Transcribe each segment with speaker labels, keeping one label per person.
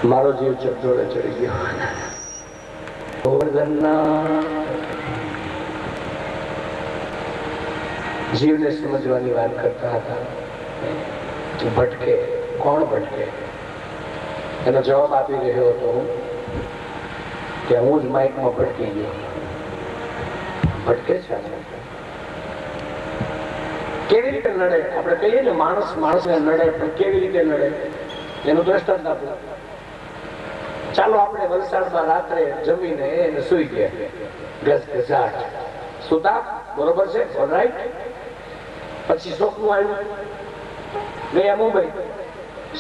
Speaker 1: મારો જીવ ચકડોળે ચડી ગયો. ગોવર્ધનના જીવને સમજવાની વાત કરતા હતા. ભટકે, કોણ ભટકે? એનો જવાબ આપી રહ્યો હતો હું કે હું જ માઇકમાં ભટકી ગયો. ભટકે છે કેવી રીતે નડે? આપણે કહીએ ને માણસ માણસને નડે, પણ કેવી રીતે નડે એનું દ્રષ્ટાંત આપો. ચાલો આપણે વલસાડમાં રાત્રે જમીને એને સુઈ ગયા, ગસગસાટ સુતા, બરોબર છે, ઓલરાઈટ. પછી સ્વપ્ન આવ્યું, ગયા મુંબઈ,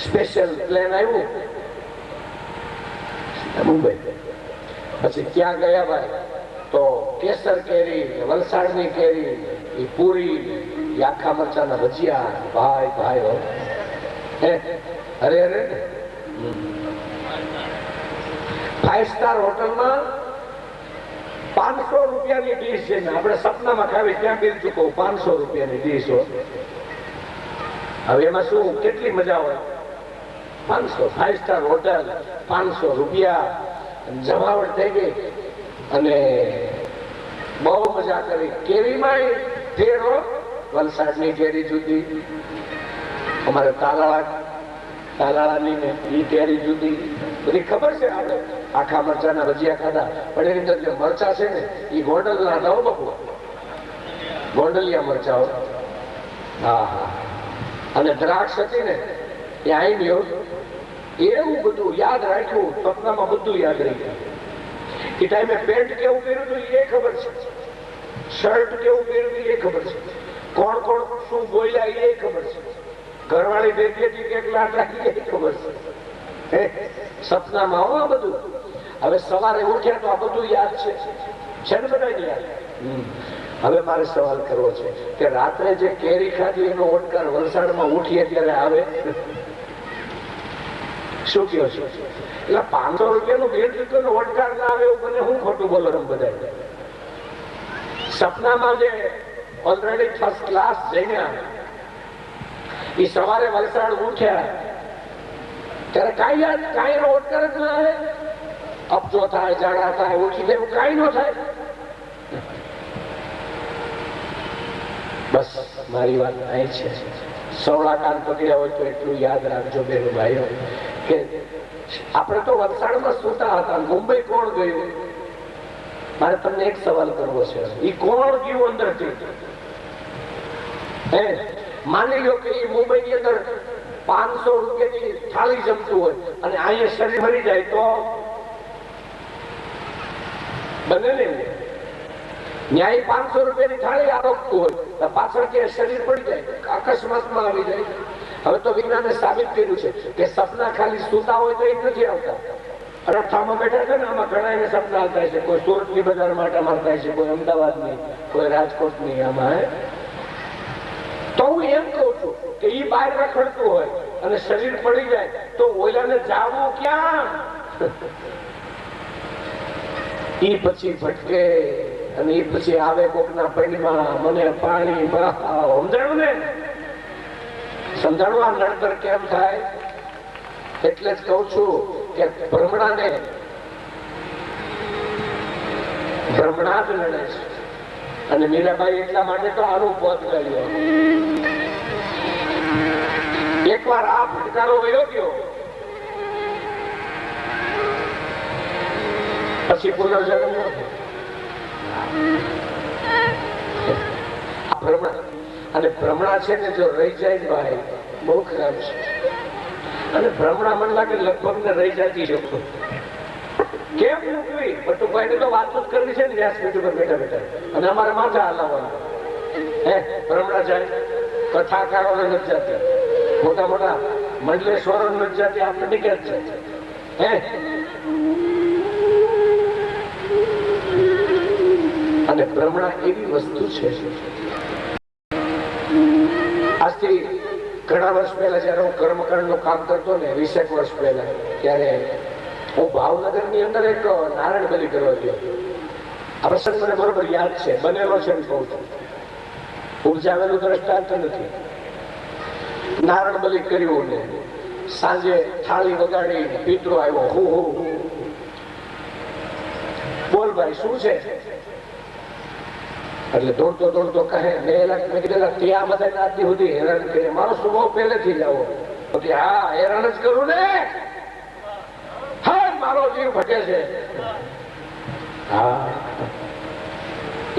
Speaker 1: સ્પેશિયલ પ્લેન આવ્યું મુંબઈ. પછી ક્યાં ગયા ભાઈ? તો કેસર કેરી, વલસાડની કેરી, એ પૂરી, આખા મરચાના ભજીયા. ભાઈ ભાઈ, અરે અરે, 5 સ્ટાર હોટલમાં 500 રૂપિયાની ડીશ છે. આપણે સપનામાં ખાવી ત્યાં બિલ ચૂકો, 500 રૂપિયાની ડીશ હોય. હવે એમાં શું, કેટલી મજા હોય? 500, 5 સ્ટાર હોટલ, 500 રૂપિયા, જમાવટ થઈ ગઈ અને બહુ મજા કરી. કેરીમાં ફેરો, વલસાડની કેરી જુદી, અમારે તાલાળાની ને એ કેરી જુદી, બધી ખબર છે. આપણે આખા મરચાના ભજીયા ખાધા, પણ એની અંદર જે મરચા છે ને એ ગોંડલના નવ બપુ, ગોંડલિયા મરચાઓ. હા હા. અને દ્રાક્ષ હતી ને એ આઈ ગયો, એવું બધું યાદ રાખ્યું. સપનામાં બધું યાદ રહી ગયું. એ ટાઈમે પેન્ટ કેવું પહેર્યું હતું એ ખબર છે, શર્ટ કેવું પહેર્યું એ ખબર છે, કોણ કોણ શું બોલ્યા એ ખબર છે, ઘરવાળી બેઠી કેટલા રાખી એ ખબર છે. સપનામાં હો બધું. હવે સવારે ઉઠ્યા તો આ બધું યાદ છે ને બધા યાદ. હવે મારે સવાલ કરવો છે કે રાત્રે જે કેરી ખાધી એનો ઓડકાર વલસાડમાં ઉઠીએ ત્યારે આવે? શું કહો છો? એટલે 500 રૂપિયાનું બિલ ચૂકવાનો ઓડકાર ના આવે એવું મને હું ખોટું બોલો તમે બધા? સપનામાં જે ઓલરેડી ફર્સ્ટ ક્લાસ જઈને એ સવારે વલસાડ ઉઠ્યા ત્યારે કાંઈ યાદ, કાંઈ એનો ઓડકાર જ ના આવે. અપચો થાય, ઝાડા થાય, ઉઠી જાય, કાંઈ ન થાય. બસ મારી વાત અહીં છે. સવળા કાન પકડ્યા હોય તો એટલું યાદ રાખજો બેનો ભાઈઓ કે આપણે તો વલસાડમાં સુતા હતા. મુંબઈ કોણ ગયું? મારે તમને એક સવાલ કરવો છે, એ કોણ ગયું અંદરથી? માની લો કે એ મુંબઈ ની અંદર 500 રૂપિયાની થાળી જમતું હોય અને અહીંયા શરીર મરી જાય તો બને ને? ન્યાય 500 રૂપિયાની થાળી આરોગતું હોય, પાછળ કે શરીર પડી જાય, અકસ્માતમાં આવી જાય. હવે તો વિજ્ઞાને સાબિત કર્યું છે કે સપના ખાલી સુતા હોય તો એ નથી આવતા. રથામાં બેઠા છે ને, આમાં ઘણા એને સપના આવતા છે. કોઈ સુરતની બજાર માટે મારતા છે, કોઈ અમદાવાદની, કોઈ રાજકોટની. આમાં તો હું એમ કહું છું કે એ બહાર રખડતું હોય અને શરીર પડી જાય તો ઓલાને જાવું ક્યાં? એ પછી ભટકે અને એ પછી આવે કોકના પૈણીમાં, મને પાણી સમજાણું ને? સમજાણું આ નડતર કેમ થાય? એટલે જ કઉ છું કે ભ્રમણા જ નડે છે. અને મીરાબાઈ એટલા માટે તો આનું પદ કર્યો. એકવાર આ ફટકારો વયો ગયો પછી પુનર્જન્મ ન થયો. અને ભ્રમણા છે ને જો રહી જાય ને ભાઈ બહુ ખરાબ છે. અને ભ્રમણા મને લાગે લગભગ ને રહી જતી છે. કેમ મૂકવી? ભટ્ટુભાઈ ને તો વાત જ કરવી છે ને વ્યાસપીઠ ઉપર બેઠા બેઠા, અને અમારે માથા હલાવવાનું. ભ્રમણા જાય, કથાકારો નથી જતી, મોટા મોટા મંડલેશ્વરો નથી જતી, આપણે નીકળે જ છે. અને ભ્રમણા એવી વસ્તુ છે. આજથી ઘણા વર્ષ પહેલા જયારે હું કર્મકાંડ નું કામ કરતો ને, 20 વર્ષ પહેલા, ત્યારે હું ભાવનગર ની અંદર એક નારાયણ બલી કરવા ગયો. આ પ્રસંગ મને બરોબર યાદ છે, બનેલો છે એમ કહું છું. ઉપજાવેલું દ્રષ્ટાંત નથી. નારણ બલિ કર્યું ને સાંજે થાળી વગાડી પિતરો આવ્યો, હો હો બોલ ભાઈ શું છે? એટલે દોડતો દોડતો કહે, મેં કીધેલા ત્યાં બધા નાતી સુધી હેરાન કરે, મારો સ્વભાવ પહેલેથી જ આવો. હા હેરાન જ કરું ને, હા મારો જીવ ઘટે છે. હા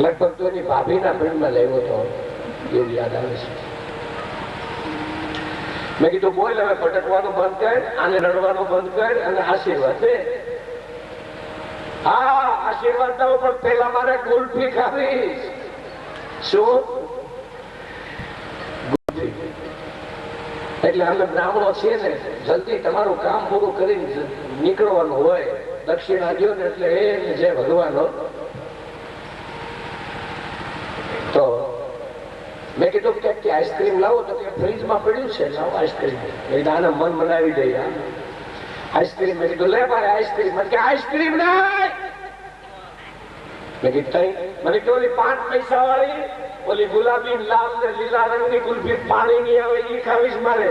Speaker 1: લગભગ તો એની ભાભીના પેટમાં લેવો તો એવું યાદ આવે છે. મેં કીધું બોલ હવે ભટકવાનું બંધ કર, આને રડવાનું બંધ કર અને આશીર્વાદ દે. હા આશીર્વાદ દો, પણ પેલા મારે ગુલ્ફી ખાવી. શું? એટલે અમે બ્રાહ્મણો છીએ ને, જલ્દી તમારું કામ પૂરું કરીને નીકળવાનું હોય. દક્ષિણા દો ને એટલે એ જે ભગવાન. તો મેં કીધું કે આઈસ્ક્રીમ લાવો, તો કે ફ્રીજમાં પડ્યું છે, લાવો આઈસ્ક્રીમ. આને મન મનાવી દઈએ આઈસ્ક્રીમ. મેં કીધું લે ભાઈ આઈસ્ક્રીમ. કે આઈસ્ક્રીમ નહીં. મેં કીધું મને કે ઓલી 5 પૈસા વાળી ઓલી ગુલાબી લાલ ને લીલા રંગની કુલ્ફી પાણી ની આવે એ ખાવીશ મારે.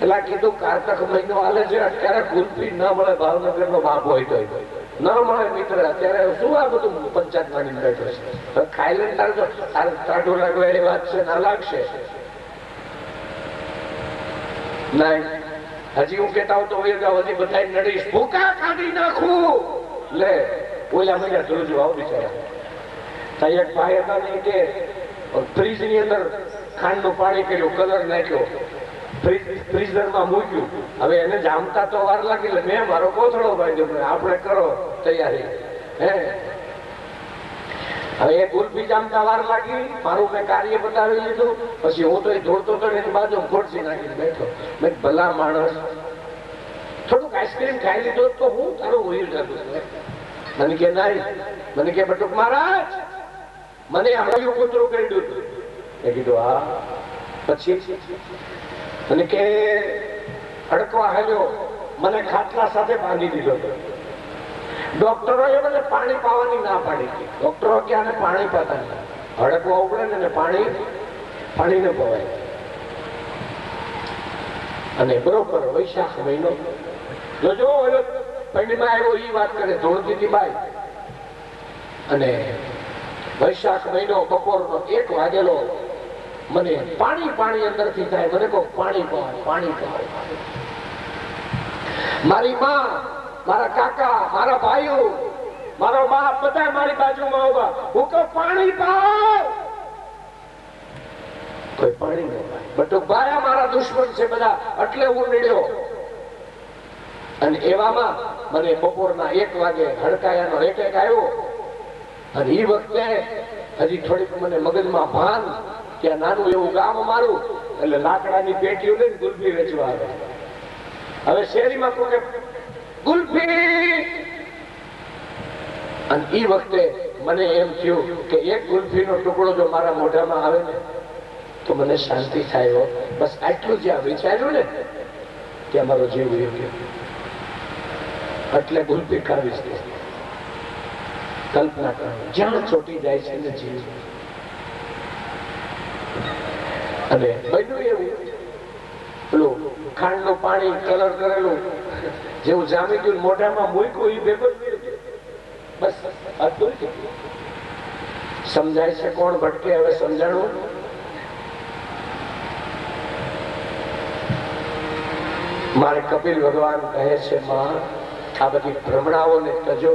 Speaker 1: એટલે કીધું કારતક મહિનો હાલે છે, અત્યારે કુલ્ફી ન મળે, ભાવનગર નો બાપ હોય તો ન મળે મિત્ર. અત્યારે શું આ બધું પંચાયત માની બેઠો છે? ખાઈ લે તારે ટાઢો લાગવા એની વાત છે, ના લાગશે નહીં. હજી હું કેતા હોતો હજી બધા નડીશ, ભૂકા કાઢી નાખું. લે ઓલા મહિના ધ્રુજ આવો બિચારા. એક ભાઈ હતા ને કે ફ્રીજ ની અંદર ખાંડ નું પાણી કર્યું, કલર નાખ્યો, ફ્રીઝર માં મૂક્યું. હવે એને જામતા તો વાર લાગી, એટલે મેં મારો કોથળો બાંધ્યો, આપણે કરો તૈયારી. હે હવે એ ગુલ્ફી જામતા વાર લાગી, મારું મેં કાર્ય બતાવી લીધું. પછી હું તો એ દોડતો તો એની બાજુ ખોડસી નાખીને બેઠો. મેં ભલા માણસ થોડુંક આઈસ્ક્રીમ ખાઈ લીધો તો હું તારું ઉઈર જતું. મને કે નહીં, મને કે બટુક મહારાજ મને હળિયું કૂતરું કરી દીધું. મેં કીધું હા. પછી મને કે અડકવા હાલ્યો, મને ખાટલા સાથે બાંધી દીધો. ડોક્ટરોએ મને પાણી પાવાની ના પાડી. ડોક્ટરો કે આને પાણી પાતા નહીં, હડકવા ઉપડે ને પાણી ન પવાય. અને બરોબર વૈશાખ મહિનો જોજો પંડીમાં આવ્યો એ વાત કરે ધોળતી બાઈ. અને વૈશાખ મહિનો બપોરનો 1 વાગેલો. મને પાણી અંદર થી થાય. મને કહો પાણી પાવ. મારી માં, મારા કાકા, મારા ભાઈઓ, મારો બાપ બધા મારી બાજુમાં ઉભા. હું કહું પાણી પાવ, કોઈ પાણી ન પાય. બટુક ભાઈ મારા દુશ્મન છે બધા, એટલે હું નીડ્યો. અને એવામાં મને બપોરના 1 વાગે હડકાયાનો એટેક આવ્યો. અને એ વખતે હજી થોડીક મને મગજમાં ભાન કે નાનું એવું ગામ અમારું, એટલે લાકડાની પેટીઓ લઈને ગુલ્ફી વેચવા આવે. હવે શેરીમાં કોઈ ગુલ્ફી, અને એ વખતે મને એમ થયું કે એક ગુલ્ફીનો ટુકડો જો મારા મોઢામાં આવે ને તો મને શાંતિ થાય. બસ આટલું જ્યાં વિચાર્યું ને ત્યાં મારો જીવ વયો ગયો. એટલે ગુલ્ફી ખાવીશ. કલ્પના કરો જ્યાં ચોટી જાય છે ને જીવ. અને બન્યું એવું, પેલું ખાંડ નું પાણી કલર કરેલું જેવું જામી ગયું, મોઢામાં મૂક્યું એ ભેગો જ બસ અદભુત. સમજાય છે કોણ ભટકે? હવે સમજાણું. મારે કપિલ ભગવાન કહે છે માં આ બધી ભ્રમણાઓને તજો.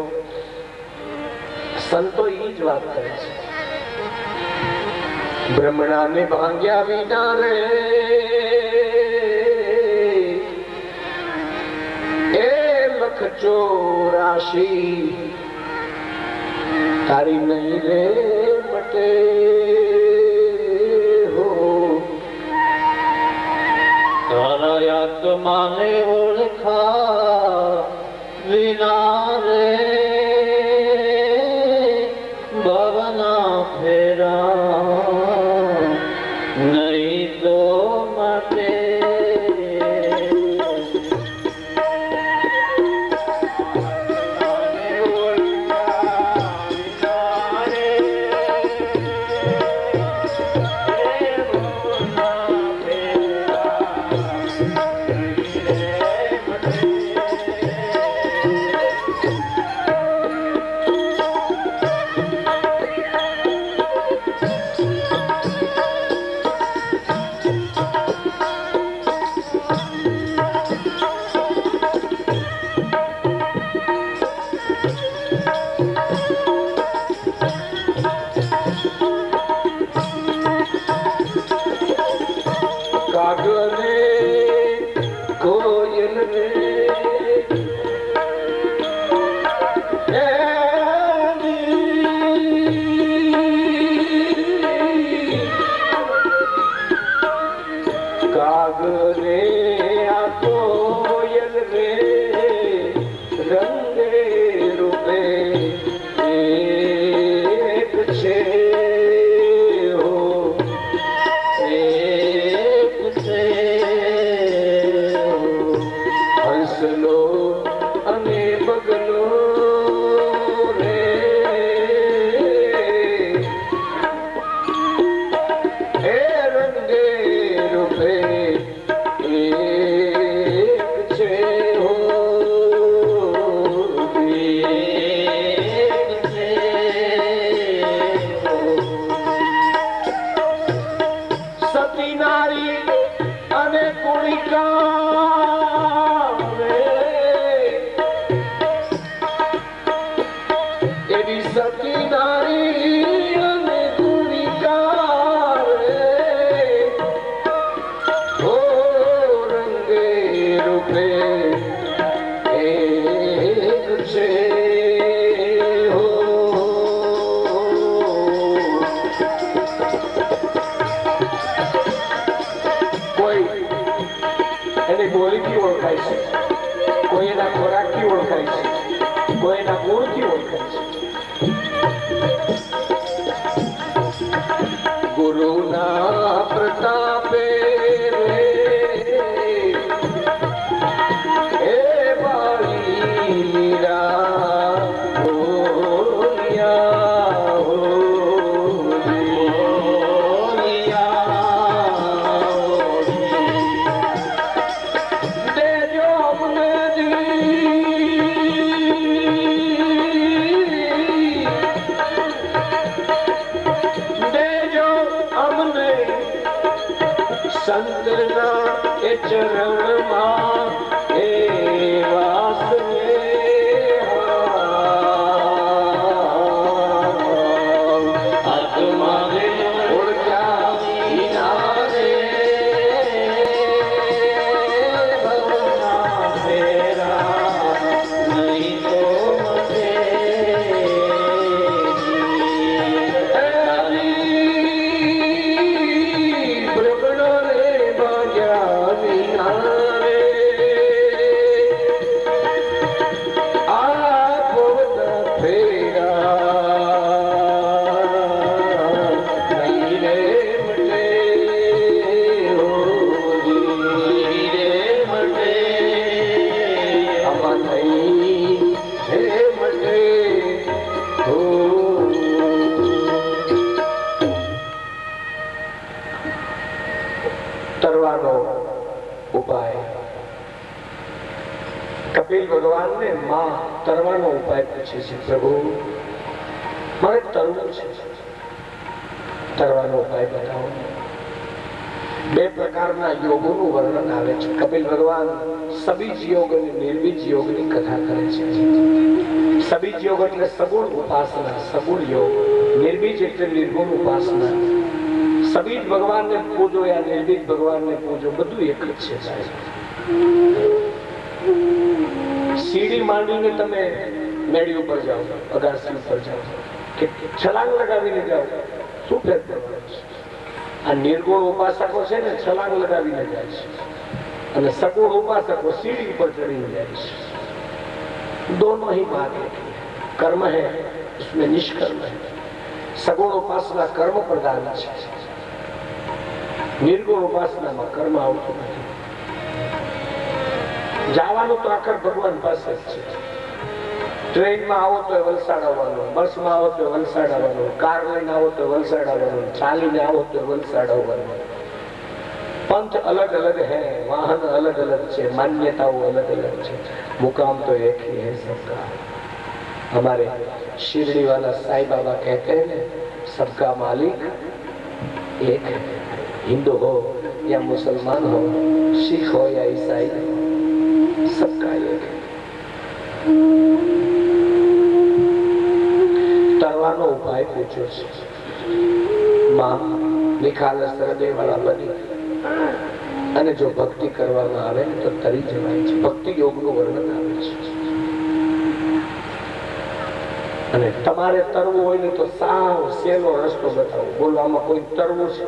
Speaker 1: સંતો એ જ વાત કરે છે, ભ્રમણાને ભાંગ્યા વિના રે એ 184 તારી નહીં રે મટે હો. તારા આત્માને ઓળખા વિના રે ભવના ફેરા નહીં તો માટે. સંતના એ ચરણમાં એ વાસ કપિલ ભગવાનને માં તરવાનો ઉપાય પૂછે છે. પ્રભુ મારે તરવું છે, તરવાનો ઉપાય બતાવો. બે પ્રકારના યોગોનું વર્ણન આવે છે. કપિલ ભગવાન સબીજ યોગ અને નિર્બીજ યોગની કથા કરે છે. સબીજ યોગ એટલે સગુણ ઉપાસના, સગુણ યોગ. નિર્બીજ એટલે નિર્ગુણ ઉપાસના. સબીજ ભગવાનને પૂજો યા નિર્બીજ ભગવાનને પૂજો, બધું એક જ છે સાહેબ. સીડી માંડીને તમે મેળી ઉપર જાઓ, અગાસી ઉપર જાઓ કે છલાંગ લગાવીને જાઓ, શું ફેર પડવાનો છે? આ નિર્ગુણ ઉપાસકો છે ને છલાંગ લગાવીને જાય છે, અને સગુણ ઉપાસકો સીડી ઉપર ચડીને જાય છે. दोनों ही मार्ग है. कर्म है उसमें निष्कर्म है. सगुण उपासना कर्म प्रधान है, निर्गुण उपासना में कर्म आवતું નથી. જવાનું તો આખર ભગવાન પાસે જ છે. ટ્રેનમાં આવો તો વલસાડ આવવાનું, બસમાં આવો તો વલસાડ આવવાનું, કાર લઈને આવો તો વલસાડ આવવાનું, ચાલીને આવો તો વલસાડ આવવાનું. पंथ अलग अलग है, वाहन अलग अलग है, मान्यताओं अलग अलग है, मुकाम तो एक ही है सबका. हमारे शिरडी वाला साईं बाबा कहते हैं सबका मालिक एक है. हिंदू हो या मुसलमान हो, सिख हो या ईसाई हो, सबका एक है. तरवानो उपाय पूछो છે. मां નિખાલસ હૃદય વાળા બની અને જો ભક્તિ કરવામાં આવે તો તરી જવાય છે. ભક્તિ યોગનું વર્ણન આવે છે. અને તમારે તરવું હોય ને તો સાવ સહેલો રસ્તો બતાવો. બોલવામાં કોઈ તરવું છે,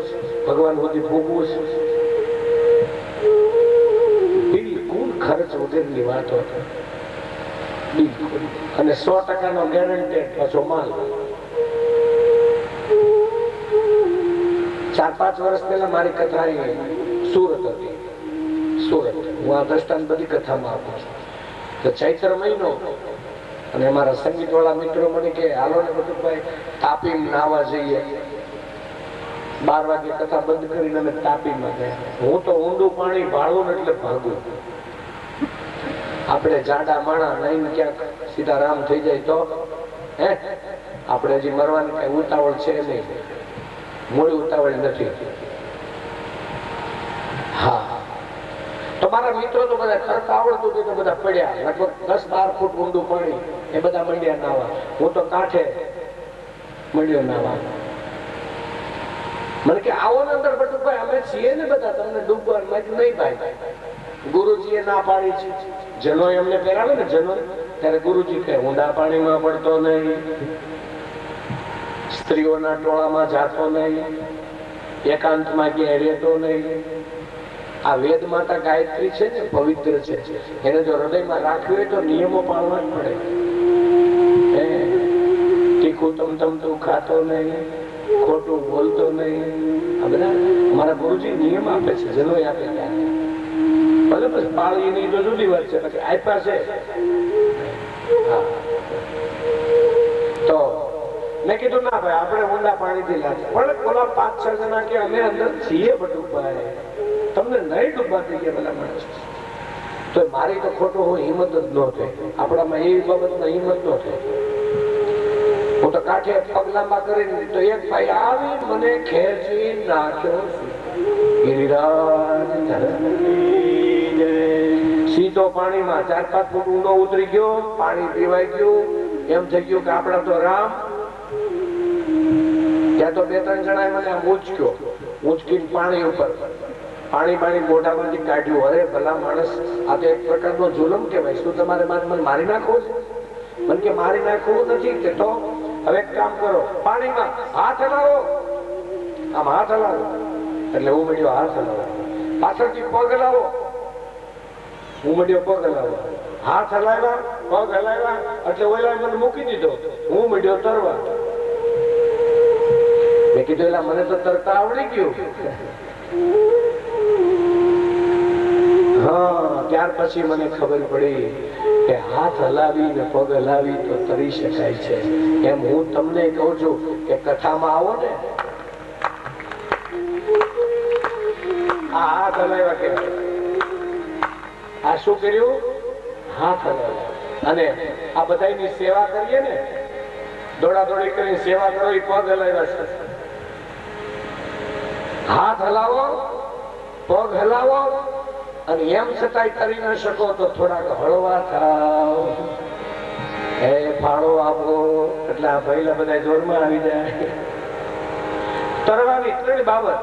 Speaker 1: ભગવાન સુધી ભોગવું છે, બિલકુલ ખર્ચ વગરની વાતો બિલકુલ. અને 100% નો ગેરંટેડ પાછો માલ. 4-5 વર્ષ પહેલા મારી કથા સુરત હતી. સુરત હું આ દ્રષ્ટાંત બધી કથામાં આપું છું. તો ચૈત્ર મહિનો અને અમારા સંગીત વાળા મિત્રો મને કે હાલો ને બધું ભાઈ તાપીમાં નાવા જઈએ. 12 વાગે કથા બંધ કરીને અમે તાપીમાં ગયા. હું તો ઊંડું પાણી ભાળું ને એટલે ભાગું. આપણે જાડા માણા નહીં ક્યાંક સીધા રામ થઈ જાય તો હે, આપણે હજી મરવાની કઈ ઉતાવળ છે નહીં, મોડી ઉતાવળ નથી. હા, તમારા મિત્રો તો બધા તરતા આવડતું હતું તો બધા પડ્યા, લગભગ 10-12 ફૂટ ઊંડું પાણી, એ બધા મંડ્યા નાવા. હું તો કાંઠે મંડ્યો નાવા. મને કે આવો ને અંદર બટુભાઈ, અમે છીએ ને બધા, તમને ડૂબવાનું નહીં ભાઈ. ગુરુજીએ ના પાડી છે. જનો એમને પહેરાવે ને જનો, ત્યારે ગુરુજી કહે ઊંડા પાણીમાં પડતો નહીં, સ્ત્રીઓના ટોળામાં જાતો નહીં, એકાંતમાં ક્યાંય રહેતો નહીં. આ વેદ માતા ગાયત્રી છે ને, પવિત્ર છે, એને જો હૃદયમાં રાખ્યું હોય તો નિયમો પાળવા જ પડે. તીખું તમતમતું ખાતો નહીં, ખોટું બોલતો નહીં. આ બધા મારા ગુરુજી નિયમ આપે છે, જનો આપે ત્યાં. ભલે બસ પાળી નહીં તો જુદી વાત છે, બાકી આપ્યા છે. તો મેં કીધું ના ભાઈ, આપણે ઊંડા પાણીથી લાગે. પણ બોલા 5-6 જણા કે અમે અંદર છીએ બટુભાઈ, તમને નહીં ડૂબવા દઈએ પેલા માણસ. તો મારી તો ખોટું હોય હિંમત જ ન થઈ. આપણામાં એવી બાબતમાં હિંમત ન થઈ. હું તો કાંઠે પગ લાંબા કરીને તો એક ભાઈ આવી મને ખેંચી નાખ્યો. ગિરિરાજ ધરમની જય. સીધો પાણીમાં 4-5 ફૂટ ઊંડો ઉતરી ગયો, પાણી પીવાઈ ગયું, એમ થઈ ગયું કે આપડા તો રામ. ત્યાં તો 2-3 જણાએ મને આમ ઉંચકીને પાણી ઉપર પાણી મોઢામાંથી કાઢ્યું. અરે ભલા માણસ, આ તો એક પ્રકારનો જુલમ કહેવાય. શું તમારે મને મારી નાખવો છે? મને કે મારી નાખવું નથી કે તો હવે એક કામ કરો, પાણીમાં હાથ હલાવો. આમ હાથ હલાવો એટલે હું મળ્યો હાથ હલાવો. પાછળથી પગ હલાવો, હું મળ્યો પગ હલાવો. હાથ હલાવ્યા, પગ હલાવ્યા એટલે ઓલા મને મૂકી દીધો, હું મળ્યો તરવા. મેં કીધું એલા મને તો તરતા આવડી ગયું. હા, ત્યાર પછી મને ખબર પડી કે હાથ હલાવી ને પગ હલાવી તો તરી શકાય છે. એમ હું તમને કહું છું કે કથામાં આવો ને, આ હાથ હલાવ્યા કે આ શું કર્યું? હાથ હલાવ્યા. અને આ બધાની સેવા કરીએ ને, દોડાદોડી કરી સેવા કરો, એ પગ હલાવ્યા છે. હાથ હલાવો, પગ હલાવો, અને એમ છતાંય કરી ન શકો તો થોડાક હળવા થાવ. એ ફાળો આપો એટલે આ ભાઈલા બધા જોરમાં આવી જાય. તરવાની 3 બાબત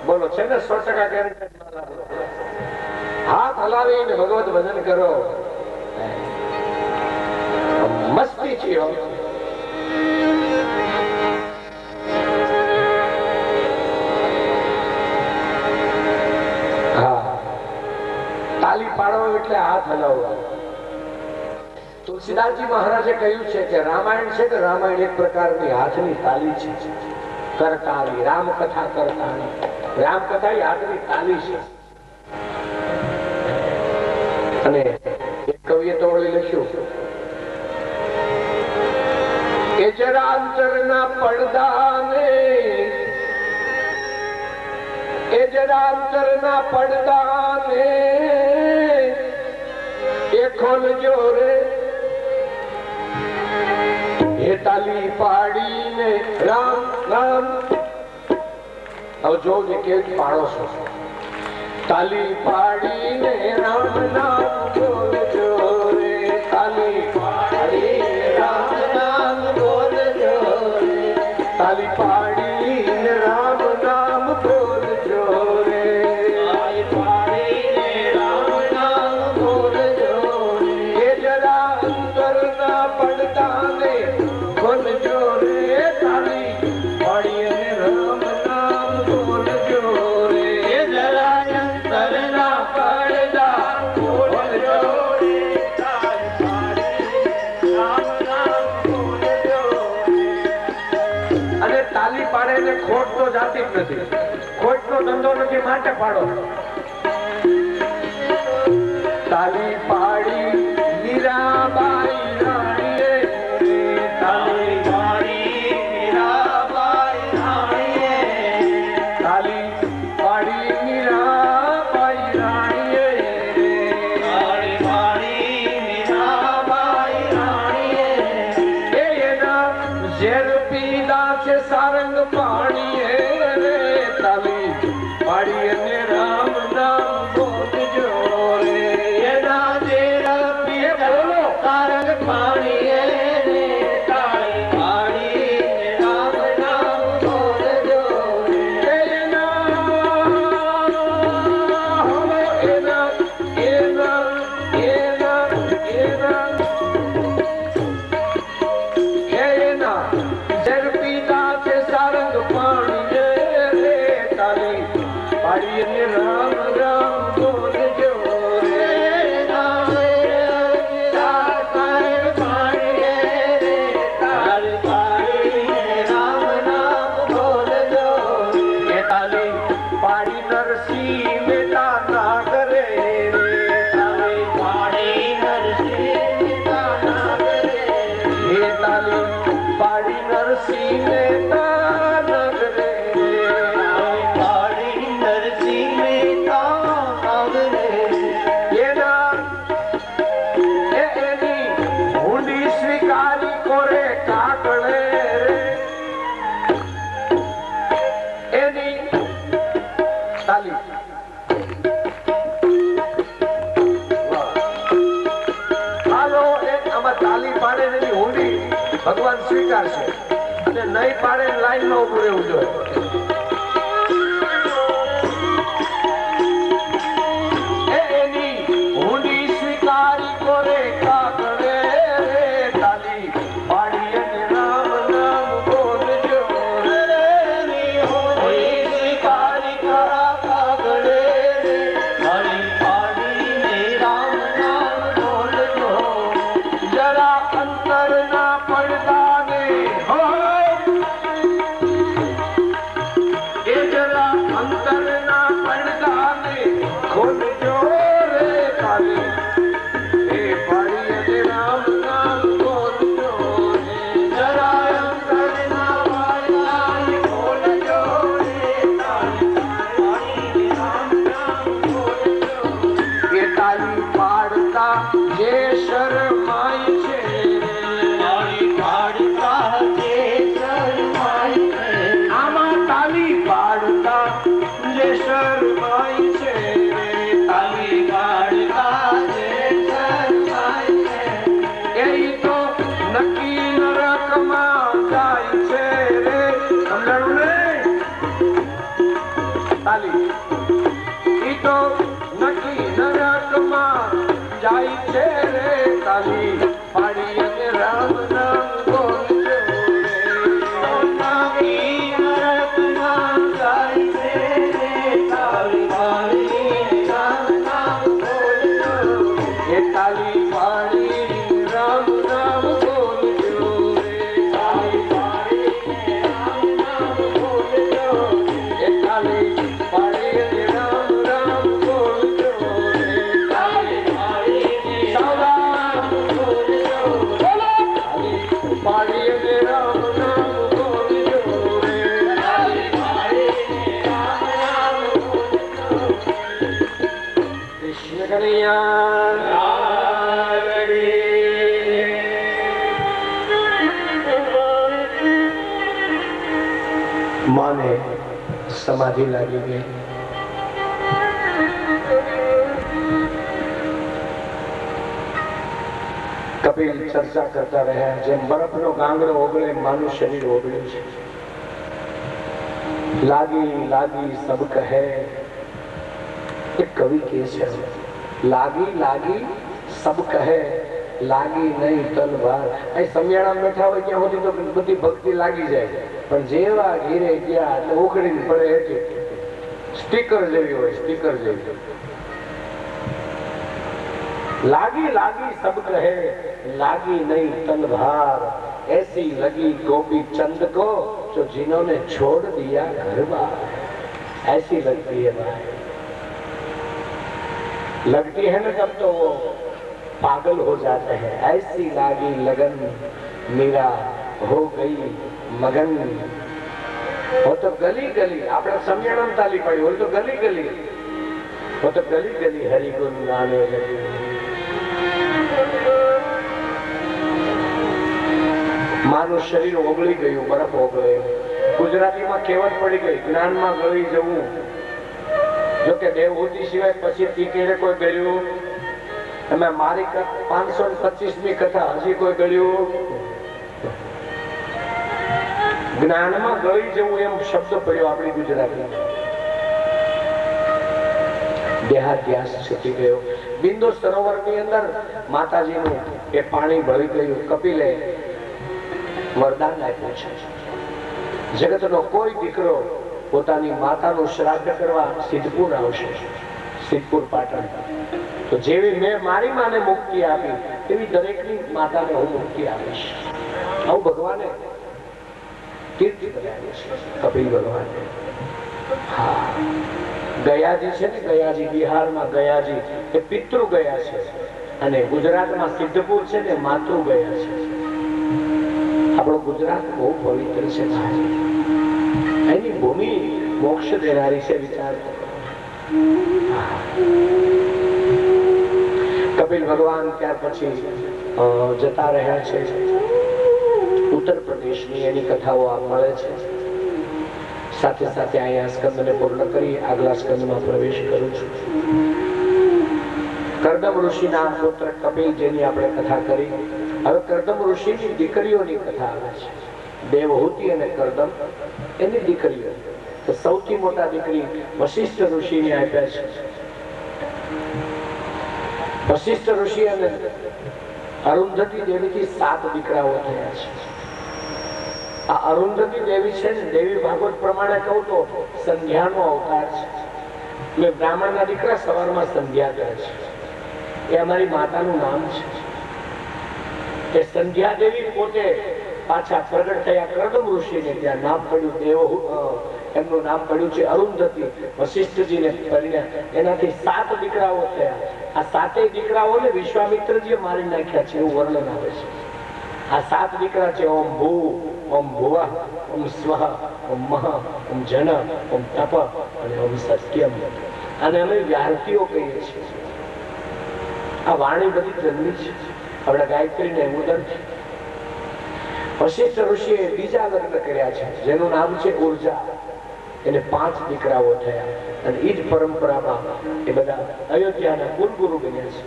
Speaker 1: બોલો છે ને 100% ગેરંટી. હાથ હલાવીને ભગવત ભજન કરો, મસ્તી છે. તાલી પાડવો એટલે હાથ હલાવવા. તુલસીદાસજી મહારાજે કહ્યું છે કે રામાયણ છે કે રામાયણ એક પ્રકારની હાથની તાલી છે. કરતાલી, રામકથા કરતાલી, રામકથા હાથની તાલી છે. અને એક કવિએ તો વળી લખ્યું કે જરા અંતરના પડદાને, એ જરા અંતરના પડદાને એ ખોલજો રે, એ તાલી પાડીને રામ રામ. હવે જો કે પાડો છો, તાલી પાડીને રામ નામ બોલજો રે, તાલી પાડીને રામ નામ બોલજો રે, તાલી પાડીને રામ નામ બોલજો રે, તાલી પાડીને રામ નામ બોલજો રે. એ જરા અંતરના પડદાને ખોલજો રે, તાલી પાડીને રામ નામ બોલજો રે, એ જરા અંતરના પડદા ખોલજો રે, તાલી પાડીને રામ નામ બોલજો રે. અને તાલી પાડે ને ખોટ તો જાતી જ નથી, ખોટ નો ધંધો નથી, માટે પાડો. તાલી પાડી મીરાબાઈ રાણીએ, તાલી પાડી મીરાબાઈ રાણીએ, તાલી પાડી મીરાબાઈ રાણીએ, તાલી પાડી મીરાબાઈ રાણીએ. એના ઝેર પીધા છે સારંગ પાણીએ રે, તાલી પાડી અને રામ નામ બોલજો રે, એના ઝેર પીધા સારંગ પાણીએ રે, તાલી પાડી રામ નામ બોલજો રે, એના ઝેર પીધા છે સારંગ પાણીએ રે, તાલી પાડી અને રામ રામ બોલજો રે, સારંગ પાણીએ રે, તાલી પાડી રામ નામ બોલજો રે, તાલી પાડી નરસિંહ મહેતા ના કરે રે, તાલી પાડી નરસિંહ મહેતા ના કરે રે, તાલી પાડી નરસિંહ મહેતા ના કરે રે, તાલી પાડી નરસિંહ મહેતા ના કરે. એની ઊંડી સ્વીકારી કોરે કાકડે રે, એની ભગવાન સ્વીકારશે અને નહીં પાડે લાઈનમાં ઉભું રહેવું જોઈએ. माने समाधि लागी गई. कपिल चर्चा करता रहा जेम बरफनो गांगड़ो ओगळे मानु शरीर ओगळ्યું છે. लागी लागी सब कहे एक कवि के છે लागी लागी सब कहे लागी नहीं तलवार. અહીં સમિયાણા બેઠા હોય ત્યાં સુધી તો બધી ભક્તિ લાગી જાય પણ જેવા ઘીરે ગયા એટલે ઉખડીને પડે એટલે સ્ટીકર જેવી હોય સ્ટીકર જેવી. लागी लागी सब कहे लागी नहीं तलवार ऐसी लगी गोपी चंद को जो जिन्होंने छोड़ दिया घर बार. ऐसी लगती है भाई. लगती है ना तब तो वो पागल हो जाते हैं. ऐसी लागी लगन मीरा हो गई मगन. वो तो गली गली आपने सम्मेलन ताली पड़ी वो तो गली गली वो तो गली गली हरि गुण गाने लगी. મારું શરીર ઓગળી ગયું બરફ ઓગળે. ગુજરાતીમાં કહેવત પડી ગઈ જ્ઞાનમાં ગળી જવું. જો કે દેવહૂતિ સિવાય પછી તીકેરે કોઈ ગળ્યું તમે મારી 525મી કથા હજી કોઈ ગળ્યું. જ્ઞાનમાં ગળી જવું એમ શબ્દ પડ્યો આપણી ગુજરાતી. દેહાધ્યાસ છૂટી ગયો. બિંદુ સરોવરની અંદર માતાજીનું એ પાણી ભળી ગયું. કપિલે વરદાન આપ્યું છે જગતનો કોઈ દીકરો પોતાની માતાનું શ્રાદ્ધ કરવા સિદ્ધપુર આવશે. સિદ્ધપુર પાટણ તો જેવી મેં મારી માને મુક્તિ આપી એવી દરેકની માતાને હું મુક્તિ આપીશ. આવું ભગવાને તીર્થ કરાવ્યું છે કપિલ ભગવાને. હા ગયાજી છે ને ગયાજી બિહારમાં ગયાજી એ પિતૃ ગયા છે અને ગુજરાતમાં સિદ્ધપુર છે ને માતૃ ગયા છે. આપણો ગુજરાત બહુ પવિત્ર છે ભાઈ. એની ભૂમિ મોક્ષ દેનારી છે. વિચાર કપિલ ભગવાન ત્યાર પછી જતા રહ્યા છે ઉત્તર પ્રદેશની. એની કથાઓ આ મળે છે. સાથે સાથે અહીંયા સ્કંદને પૂર્ણ કરી આગલા સ્કંદમાં પ્રવેશ કરું છું. કર્દમ ઋષિના પુત્ર કપિલ જેની આપણે કથા કરી હવે કરદમ ઋષિની દીકરીઓની કથા આવે છે. દેવહૂતિ અને કરદમ એની દીકરીઓ. તો સૌથી મોટા દીકરી વશિષ્ઠ ઋષિને આપ્યા છે. વશિષ્ઠ ઋષિ અને અરુંધતી દેવીથી 7 દીકરાઓ થયા છે. આ અરુંધતી દેવી છે ને, દેવી ભાગવત પ્રમાણે કહું તો સંધ્યાનો અવતાર છે. એટલે બ્રાહ્મણના દીકરા સવારમાં સંધ્યા કરે છે, એ અમારી માતાનું નામ છે. એ સંધ્યા દેવી પોતે પાછા પ્રગટ થયા કરદમ ઋષિને, ત્યાં નામ પડ્યું એમનું નામ પડ્યું છે અરુંધતી. વશિષ્ઠજીને પરિણ્યા, એનાથી 7 દીકરાઓ થયા. આ 7 દીકરાઓને વિશ્વામિત્રજીએ મારી નાખ્યા છે એવું વર્ણન આવે છે. આ 7 દીકરા છે ઓમ ભૂ, ઓમ ભુવઃ, ઓમ સ્વઃ, ઓમ મહ, ઓમ જન, ઓમ તપ અને ઓમ સત્યમ. અને અમે વ્યારતીઓ કહીએ છીએ. આ વાણી બધી જન્મી છે આપણા ગાયત્રીને મુદન. વશિષ્ઠ ઋષિએ બીજા લગ્ન કર્યા છે જેનું નામ છે ઉર્જા. એને 5 દીકરાઓ થયા અને એ જ પરંપરામાં એ બધા અયોધ્યાના કુલગુરુ બન્યા છે,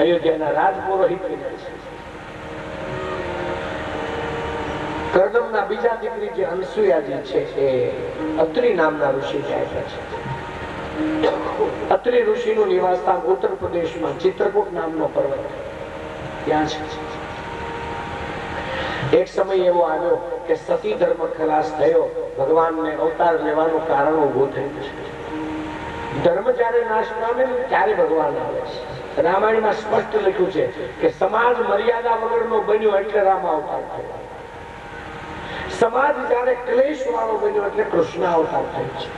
Speaker 1: અયોધ્યાના રાજપુરોહિત બન્યા છે. કરદમના બીજા દીકરી જે અનસુયાજી છે એ અત્રિ નામના ઋષિ આપ્યા છે. અત્રિ ઋષિનું નિવાસસ્થાન ઉત્તર પ્રદેશમાં ચિત્રકૂટ નામનો પર્વત ત્યાં છે. એક સમય એવો આવ્યો કે સતી ધર્મ ખલાસ થયો, ભગવાનને અવતાર લેવાનું કારણ ઉભું થયું છે. ધર્મ જયારે નાશ પામે ત્યારે ભગવાન આવે છે. રામાયણમાં સ્પષ્ટ લખ્યું છે કે સમાજ મર્યાદા વગરનો બન્યો એટલે રામ અવતાર થયો. સમાજ જયારે ક્લેશ વાળો બન્યો એટલે કૃષ્ણ અવતાર થયો છે.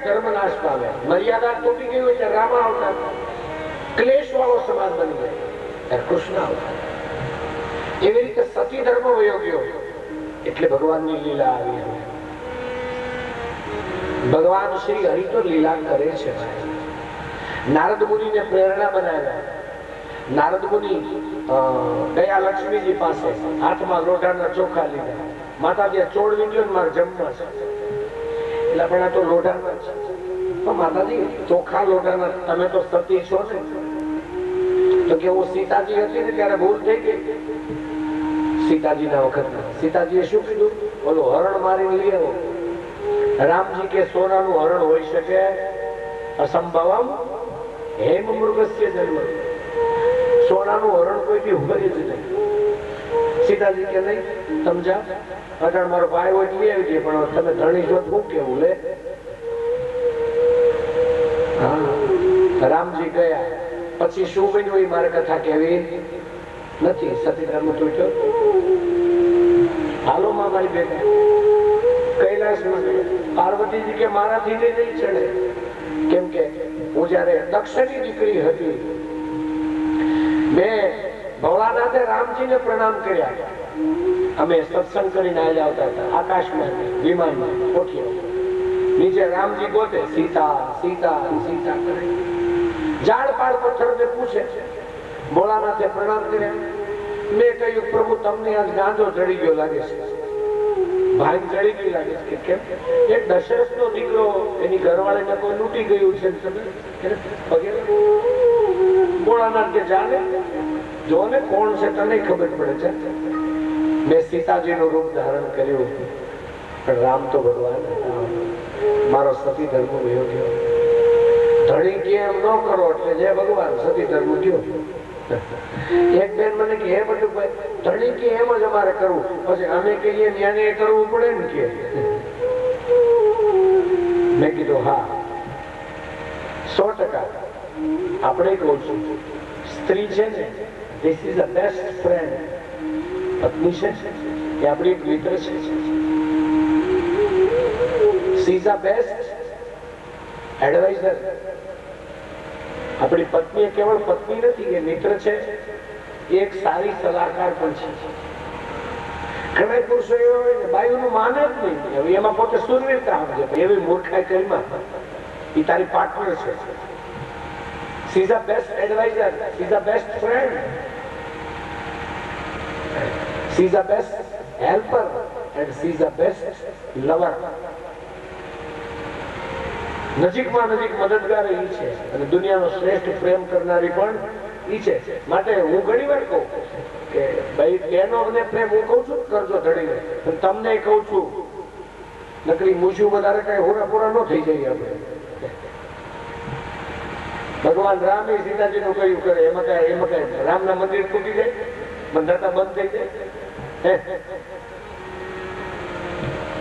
Speaker 1: ધર્મ નાશ પામે, મર્યાદા તૂટી ગઈ હોય રામ અવતાર, ક્લેશ વાળો સમાજ બની જાય કૃષ્ણ અવતાર. એવી રીતે સતી ધર્મ વયો ગયો એટલે ભગવાનની લીલા આવી. ભગવાન શ્રી હરિ તો લીલા કરે છે. નારદ મુનિને પ્રેરણા બનાવ્યા. નારદ મુનિ ગયા લક્ષ્મીજી પાસે હાથમાં લોઢાના ચોખા લીધા. માતાજી ચોળ વિદ્યો મારે જમવા છે. એટલે પણ આ તો લોઢાના છે. માતાજી ચોખા લોઢાના, તમે તો સતી છો ને. તો કે હું સીતાજી હતી ને ત્યારે ભૂલ થઈ ગઈ. સીતાજીના વખતમાં સીતાજીએ શું કીધું? ઓલું હરણ મારી લઈ આવો. રામજી કે સોનાનું હરણ હોઈ શકે? અસંભવમ હેમ મૃગસ્ય જન્મ. સોનાનું હરણ કોઈથી હોય જ નહીં. સીતાજી કે નહીં, સમજા અટણ મારો ભાઈ હોય લઈ આવી છે, પણ તમે ધણી છો શું કેવું લે. રામજી ગયા પછી શું બન્યું એ મારે કથા કેવી નથી. સતી ધર્મ તૂટ્યો. હાલો માં મારી બેન કૈલાસમાં ગયા. પાર્વતીજી કે મારાથી નહીં ચડે, કેમ કે હું જયારે દક્ષની દીકરી હતી, મેં ભોળાનાથે રામજીને પ્રણામ કર્યા. અમે સત્સંગ કરીને આવ્યા આવતા હતા આકાશમાં વિમાનમાં કોઠીઓ. નીચે રામજી ગોતે સીતા સીતા સીતા કરે. ઝાડ પાડ પથ્થરને પૂછે. ભોળાનાથે પ્રણામ કર્યા. મેં કહ્યું પ્રભુ તમને આજ ગાંધો ચડી ગયો લાગે છે, ભાઈ ચડી ગઈ લાગે છે. કેમ? એક દશરથનો દીકરો એની ઘરવાળીને કોઈ લૂંટી ગયું છે. ભોળાનાથ કે જાણે જો ને કોણ છે તને ખબર પડે છે. મેં સીતાજીનું રૂપ ધારણ કર્યું, પણ રામ તો ભગવાન હતા. મારો સતી ધર્મ વયો ગયો. ધણી કે એમ ન કરો એટલે જય ભગવાન, સતી ધર્મ ગયો. એક બેન મને કે હે બધું ધણી કે એમ જ અમારે કરવું, પછી અમે કહીએ ન્યાને કરવું પડે ને કે. મેં કીધું હા 100%. આપણે કહું છું સ્ત્રી છે ને, this is the best friend. પત્ની છે એ આપણી એક મિત્ર છે. She is the best advisor. આપણી પત્ની કેવળ પત્ની નથી, એ મિત્ર છે, એક સારી સલાહકાર પણ છે. ઘણા પુરુષો એવા હોય ને બાયુનું માને જ નહીં, એમાં પોતે સુરવીરતા સમજે. એવી મૂર્ખાઈ કરીમાં એ તારી પાર્ટનર છે. She is the best advisor. She is the best friend. She is the best helper. and she is the best lover. નજીકમાં નજીક મદદગાર એ છે અને દુનિયાનો શ્રેષ્ઠ પ્રેમ કરનારી પણ ઈ છે. માટે હું ઘણી વાર કહું કે ભાઈ બહેનો અને પ્રેમ હું કહું છું કરજો ધડીને, પણ તમને કહું છું નકરી મૂછું વધારે કઈ હોરા પૂરા ન થઈ જાય. આપણે ભગવાન રામ એ સીતાજી નું કયું કરે એમાં કઈ રામના મંદિર તૂટી જાય, બંધાતા બંધ થઈ જાય.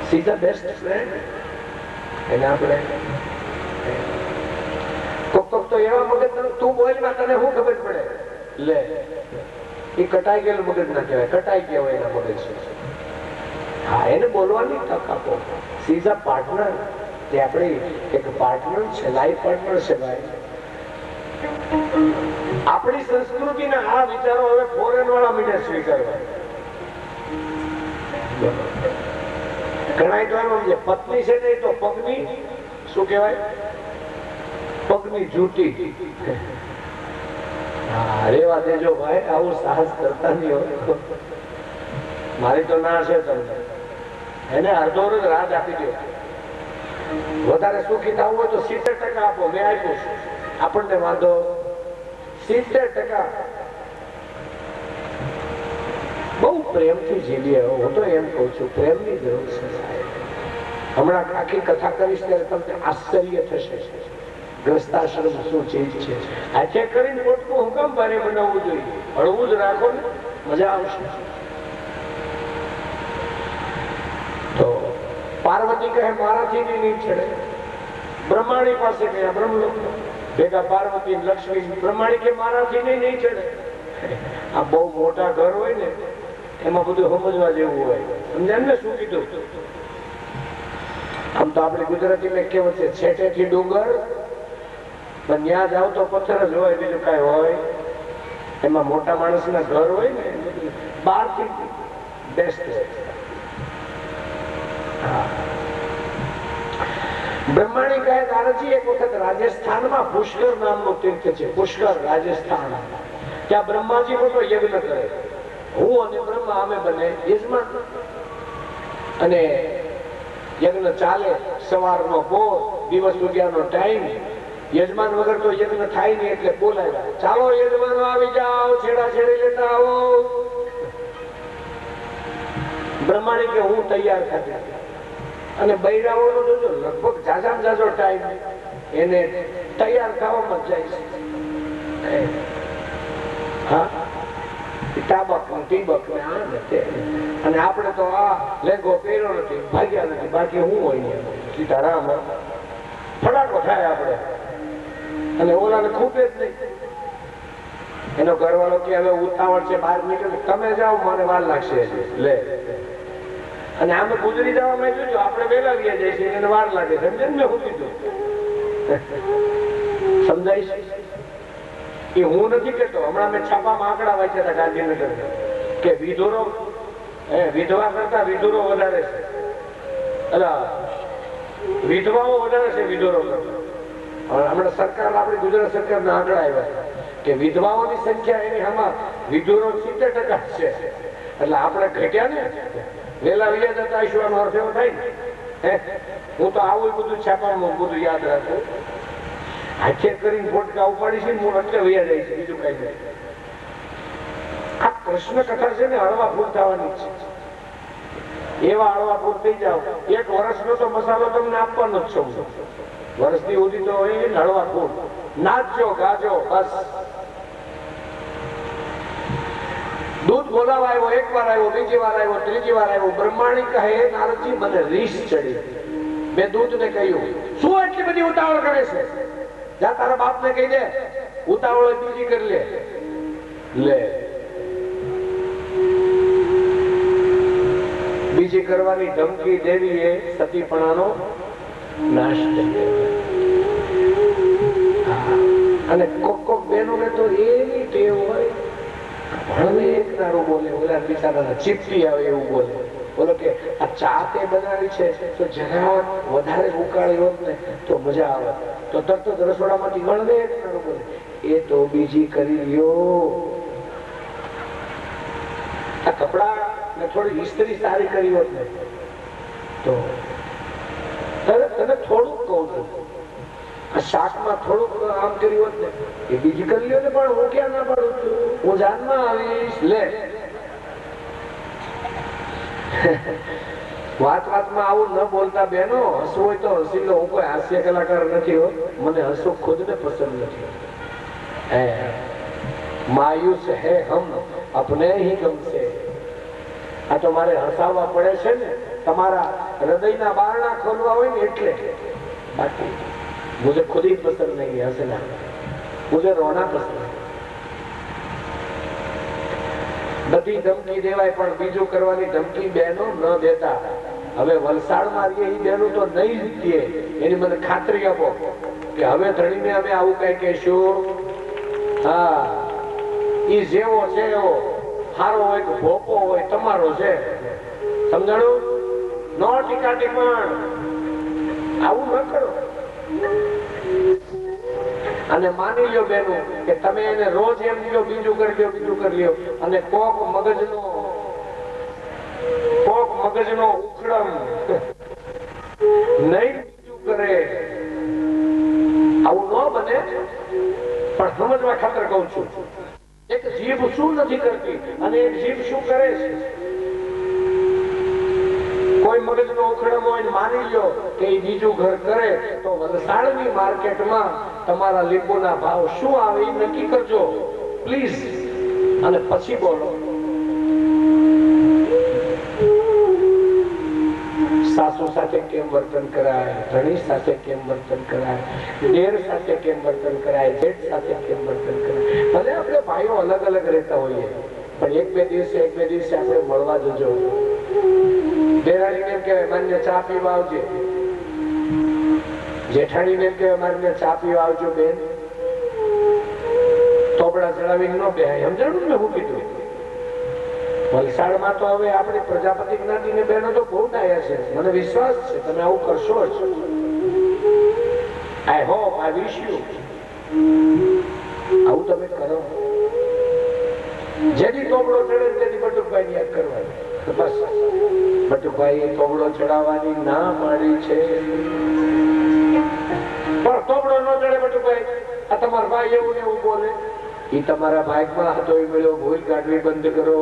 Speaker 1: સીતા બેસ્ટ ફ્રેન્ડ એને આપણે કોક તો એવા મગજ તું બોલમાં તને શું ખબર પડે લે એ કટાઈ ગયેલું મગજ ના કહેવાય, કટાઈ ગયો એના મગજ. હા એને બોલવાની તક આપો. સીઝ અ પાર્ટનર, તે આપણી એક પાર્ટનર છે, લાઈફ પાર્ટનર છે ભાઈ. આપણી સંસ્કૃતિના આ વિચારો હવે ફોરેન વાળા મીડિયા સ્વીકારવા. ઘણા તો એમ પત્ની છે ને તો પગની શું કહેવાય, પગની જૂતી. હા રેવા દેજો ભાઈ, આવું સાહસ કરતા નહીં હોય. મારી તો ના છે તમને, એને અડધો જ રાત આપી દો. વધારે સુખી થવું હોય તો 70% આપો, મેં આપ્યું છું. આપણને વાંધો 70% બહુ પ્રેમથી જીવીએ. હું તો એમ કઉ છું પ્રેમની જરૂર છે. હમણાં આખી કથા કરીશ ત્યારે તમને આશ્ચર્ય થશે ગ્રસ્તાશ્રમ શું ચીજ છે. આ ચેક કરીને પોટકું હું કામ ભારે બનાવવું જોઈએ? હળવું જ રાખો ને, મજા આવશે. તો પાર્વતી કહે મારાથી નહીં છેડે. બ્રહ્માણી પાસે ગયા બ્રહ્મલોક ભેગા પાર્વતી લક્ષ્મી. બ્રહ્માણી કે મારાથી નહીં છેડે. આ બહુ મોટા ઘર હોય ને એમાં બધું સમજવા જેવું હોય. સમજાય ને શું કીધું? આમ તો આપણે ગુજરાતીમાં કહેવત છે છેટેથી ડુંગર, પણ ત્યાં જાવ તો પથ્થર જ હોય, બીજું કઈ હોય. એમાં મોટા માણસના ઘર હોય ને બહારથી બેસ્ટ હોય. બ્રહ્માણી કહે નારદજી એક વખત રાજસ્થાનમાં પુષ્કર નામનું તીર્થ છે, પુષ્કર રાજસ્થાન. ત્યાં બ્રહ્માજી મોટો યજ્ઞ કરે. હું અને બ્રહ્મા અમે બંને યજમાન. અને યજ્ઞ ચાલે, સવારનો પોર, દિવસ ઉગ્યાનો ટાઈમ. યજમાન વગર તો યજ્ઞ થાય નહીં એટલે બોલાવ્યા, ચાલો યજમાનો આવી જાઓ, છેડા છેડી લેતા આવો. બ્રહ્માણી કે હું તૈયાર થતી. અને બૈરાઓનો જોજો લગભગ જાજામાં જાજો ટાઈમ એને તૈયાર થવામાં જાય છે. હા ટાબક ટીબક ને આ ને તે. અને આપણે તો આ લેંગો પહેર્યો નથી, ભાગ્યા નથી, બાકી હું હોય સીતારામ ફટાકો થાય આપણે. અને ઓલાને ખૂબે જ નહીં. એનો ઘરવાળો કે હવે ઉતાવળ છે, બહાર નીકળે, તમે જાઓ મને વાર લાગશે લે. અને આમે ગુજરી જવામાં જોજો આપણે વેલા ગયા જાય છે એને વાર લાગે. સમજે ને હું કીધું? સમજાય એ હું નથી કેતો. હમણાં મેં છાપામાં આંકડા વાંચ્યા હતા ગાંધીનગર કે વિધુરો વિધવા કરતા વિધુરો વધારે છે. વિધવાઓ વધારે છે વિધુરો કરતા. હમણાં સરકાર આપણી ગુજરાત સરકારના આંકડા આવ્યા કે વિધવાઓની સંખ્યા એની આમાં વિધુરો 70% છે. એટલે આપણે ઘટ્યા ને વેલા વિયા જતા ઈશ્વરનો અર્થ એવો થાય ને. હું તો આવું બધું છાપામાં બધું યાદ રાખું. હાથે કરીને ફોટકા ઉપાડી છે હું એટલે વૈયા જાય છે, બીજું કઈ નહીં. આ કૃષ્ણ કથા છે ને હળવા ફૂલ થવાની છે. એવા હળવા ફૂલ થઈ જાવ. 1 વર્ષનો તો મસાલો તમને આપવાનો જ છું. વર્ષની સુધી તો હળવા ફૂલ નાચજો ગાજો બસ. દૂધ બોલાવા આવ્યો, 1 વાર આવ્યો, 2જી વાર આવ્યો, 3જી વાર આવ્યો. બ્રહ્માણી કહે નારદજી મને રીસ ચડી. મેં દૂધ ને કહ્યું શું એટલી બધી ઉતાવળ કરે છે? જા તારા બાપ ને કહી દે ઉતાવળ બીજી કરી લે. બીજી કરવાની ધમકી દેવી એ સતીપણાનો નાશ થઈ. અને કોક બેનોને તો એવી ટેવ હોય ભણવે એક નારું બોલે, ઓલા બિચારાના ચીપટી આવે એવું બોલે. બોલો કે આ ચા તે બનાવી છે તો જરા વધારે ઉકાળી હોત ને તો મજા આવે. તો તરત જ રસોડામાંથી ગણવે એક નારું બોલે એ તો બીજી કરી લ્યો. આ કપડા ને થોડી હિસ્ટ્રી સારી કરી હોત ને તો તને થોડુંક કહું છું, આ શાકમાં થોડુંક આમ કર્યું હોત ને એ બીજી કરી લ્યો ને, પણ હું ક્યાં ના પાડું છું, હું જાનમાં આવીશ. લે વાત વાતમાં આવું ન બોલતા બેનો. હસવું હોય તો હસી લો. હું કોઈ હાસ્ય કલાકાર નથી હો, મને હસવું ખુદને પસંદ નથી. માયુસ હે હમ અપને હી ગમ સે. આ તો મારે હસાવવા પડે છે ને, તમારા હૃદયના બારણા ખોલવા હોય ને એટલે. બાકી मुझे खुद ही पसंद नहीं है हंसना, मुझे रोना पसंद है. બધી ધમકી દેવાય પણ બીજું કરવાની ધમકી બહેનો ન દેતા. હવે વલસાડમાં રહીએ એ બહેનો તો નહીં જ દે, એની મને ખાતરી આપો કે હવે ધણીને અમે આવું કઈ કહેશું. હા, ઈ જેવો છે એવો હારો હોય કે ભોપો હોય તમારો છે, સમજાણું? નો ટીકા ટિપ્પણ આવું ન કરો. અને માની લ્યો બેનું કે તમે એને રોજ એમ લ્યો બીજું કરી લ્યો, બીજું કરી લ્યો, અને કોક મગજનો ઉખડમ નહીં બીજું કરે. આવું ન બને. પણ સમજવા ખાતર કહું છું, એક જીભ શું નથી કરતી અને એક જીભ શું કરે છે. કોઈ મગજનો ઉખડમ હોય માની લ્યો કે એ બીજું ઘર કરે તો વલસાડની માર્કેટમાં તમારા લીંબુના ભાવ શું આવે એ નક્કી કરજો પ્લીઝ, અને પછી બોલો. સાસુ સાથે કેમ વર્તન કરાય, ધણી સાથે કેમ વર્તન કરાય, દેર સાથે કેમ વર્તન કરાય, જેઠ સાથે કેમ વર્તન કરાય. ભલે આપણે ભાઈઓ અલગ અલગ રહેતા હોઈએ પણ એક બે દિવસે આપણે મળવા જજો. દેરાણીને એમ કહેવાય માન્ય ચા પીવા આવજે, જેઠાણીને એમ કહેવાય માન્ય ચા પીવા આવજો બેન. તોબડા ચડાવીને ન બેહાય. સમજાણું ને હું કીધું? વલસાડમાં તો હવે આપણી પ્રજાપતિ જ્ઞાતિને બહેનો તો બહુ ડાયા છે, મને વિશ્વાસ છે તમે આવું કરશો જ. I hope, I wish you આવું તમે કરો. જેથી તોબડો ચડે તેથી બટુકભાઈ યાદ કરવાનું. બસ બટુકભાઈ તોબડો ચડાવવાની ના પાડી છે, પણ તોબડો ન ચડે બટુકભાઈ. આ તમારા ભાઈ એવું ને એવું બોલે, એ તમારા ભાગમાં હતો એ મળ્યો, ભૂલ કાઢવી બંધ કરો.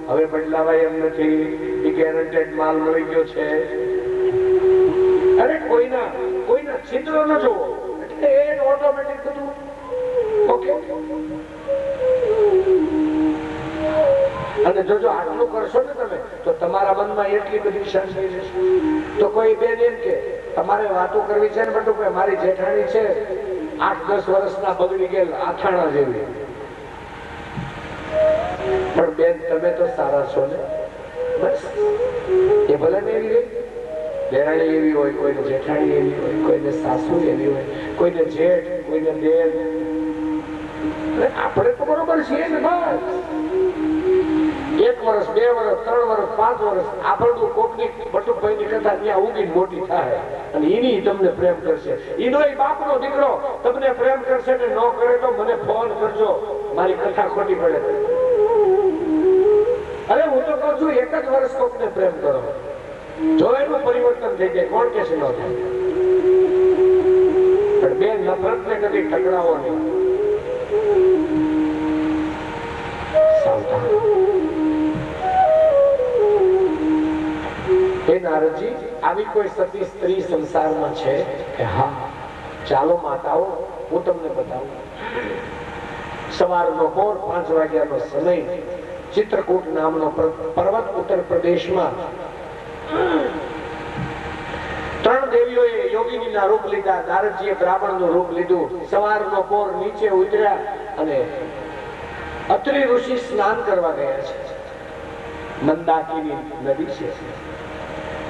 Speaker 1: હવે બદલાવાય એમ નથી, એ ગેરંટેડ માલ મળી ગયો છે. અરે કોઈના છિદ્રો ન જોવો એટલે એ ઓટોમેટિક બધું ઓકે. અને જો આટલું કરશો ને તમે તો તમારા મનમાં એટલી બધી શાંતિ રહેશે. તો કોઈ બેન એમ કે તમારે વાતો કરવી છે ને બટુભાઈ, મારી જેઠાણી છે 8-10 વર્ષના બગડી ગયેલ આથાણા જેવી, પણ બેન તમે તો સારા છો ને, બસ એ ભલે ને એવી દેરાણી એવી હોય, કોઈને જેઠાણી એવી હોય, કોઈને સાસુ એવી હોય, કોઈને જેઠ, કોઈને દેર. આપણે તો બરોબર છીએ ને. બસ 1 વર્ષ 2 વર્ષ 3 વર્ષ 5 વર્ષ આપણું કોકની બટુકભાઈની કથા ત્યાં ઉગીને મોટી થાય અને એની તમને પ્રેમ કરશે. એનો બાપનો દીકરો તમને પ્રેમ કરશે ને ન કરે તો મને ફોન કરજો, મારી કથા ખોટી પડે. અરે હું તો કહું છું 1 જ વર્ષ કોકને પ્રેમ કરો, જો એનું પરિવર્તન થઈ જાય કોણ કે છે ન થાય. પણ બે નફરત ને કદી ટકરાવો નહીં. સાવધાન. હે નારદજી, આવી કોઈ સતી સ્ત્રી સંસારમાં છે કે હા? ચાલો માતાઓ હું તમને બતાવું. સવારનો પોર 5 વાગ્યાનો સમય, ચિત્રકૂટ નામનો પર્વત ઉત્તર પ્રદેશમાં 3 દેવીઓએ યોગીનીના રૂપ લીધા. નારદજીએ બ્રાહ્મણનું રૂપ લીધું. સવારનો પોર નીચે ઉતર્યા અને અત્રિ ઋષિ સ્નાન કરવા ગયા છે. મંદાકિની નદી છે.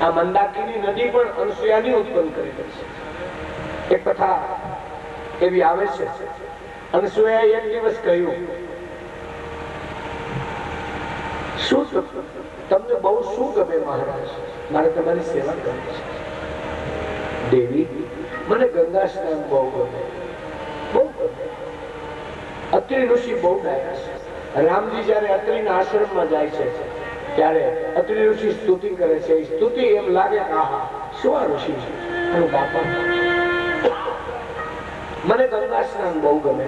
Speaker 1: આ મંદાકિની નદી પણ અનસૂયાની ઉત્પન્ન કરેલી છે. એક કથા એવી આવે છે, અનસૂયાએ એક દિવસ કહ્યું, શું તમને બહુ શું ગમે મહારાજ? મારે તમારી સેવા કરવી છે. દેવી, મને ગંગા સ્નાન બહુ ગમે, બહુ ગમે. અત્રિ ઋષિ બહુ ડાયા છે. રામજી જયારે અત્રિના આશ્રમમાં જાય છે ત્યારે અત્રિ ઋષિ સ્તુતિ કરે છે. સ્તુતિ એમ લાગે કે આહા શું આ ઋષિ છે. બાપા મને ગંગા સ્નાન બહુ ગમે.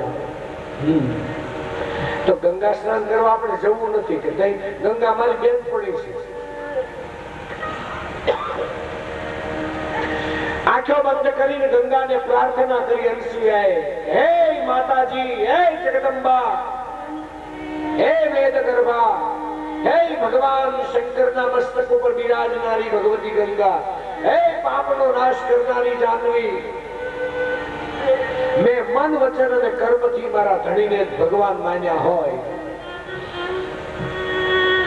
Speaker 1: તો ગંગા સ્નાન કરવા આપણે જવું નથી કે ગંગા મારી બેન પડી છે. આંખો બંધ કરીને ગંગાને પ્રાર્થના કરી અનસુયાએ, હે માતાજી, હે જગદંબા, હે વેદ ગર્ભા, હે ભગવાન શંકરના મસ્તક ઉપર બિરાજનારી ભગવતી ગંગા, હે પાપનો નાશ કરનારી જાનવી, મેં મન વચન અને કર્મથી મારા ધણીને ભગવાન માન્યા હોય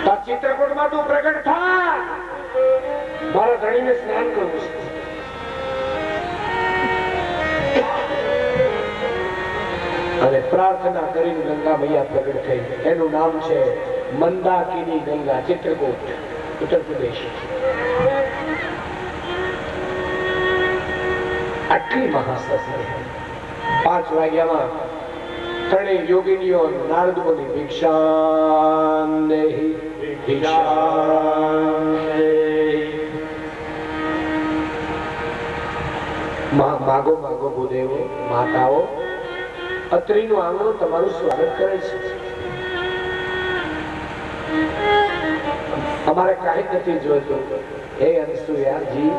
Speaker 1: તો ચિત્રકૂટમાં તું પ્રગટ થા, મારા ધણીને સ્નાન કરું છું. અને પ્રાર્થના કરીને ગંગા મૈયા પ્રગટ થઈ. એનું નામ છે મંદાકિની ગંગા, ચિત્રકૂટ, ઉત્તર પ્રદેશ. આટલી મહાસત્સંગ 5 વાગ્યામાં ત્રણેય યોગીનીઓ નારદ મુનિ ભિક્ષાન દેહી, ભિક્ષાન દેહી. માગો માગો ભૂદેવો, માતાઓ, અત્રિનું આંગણું તમારું સ્વાગત કરે છે. અમારે કાંઈ નથી જોઈતું. હે અનસુયાજી,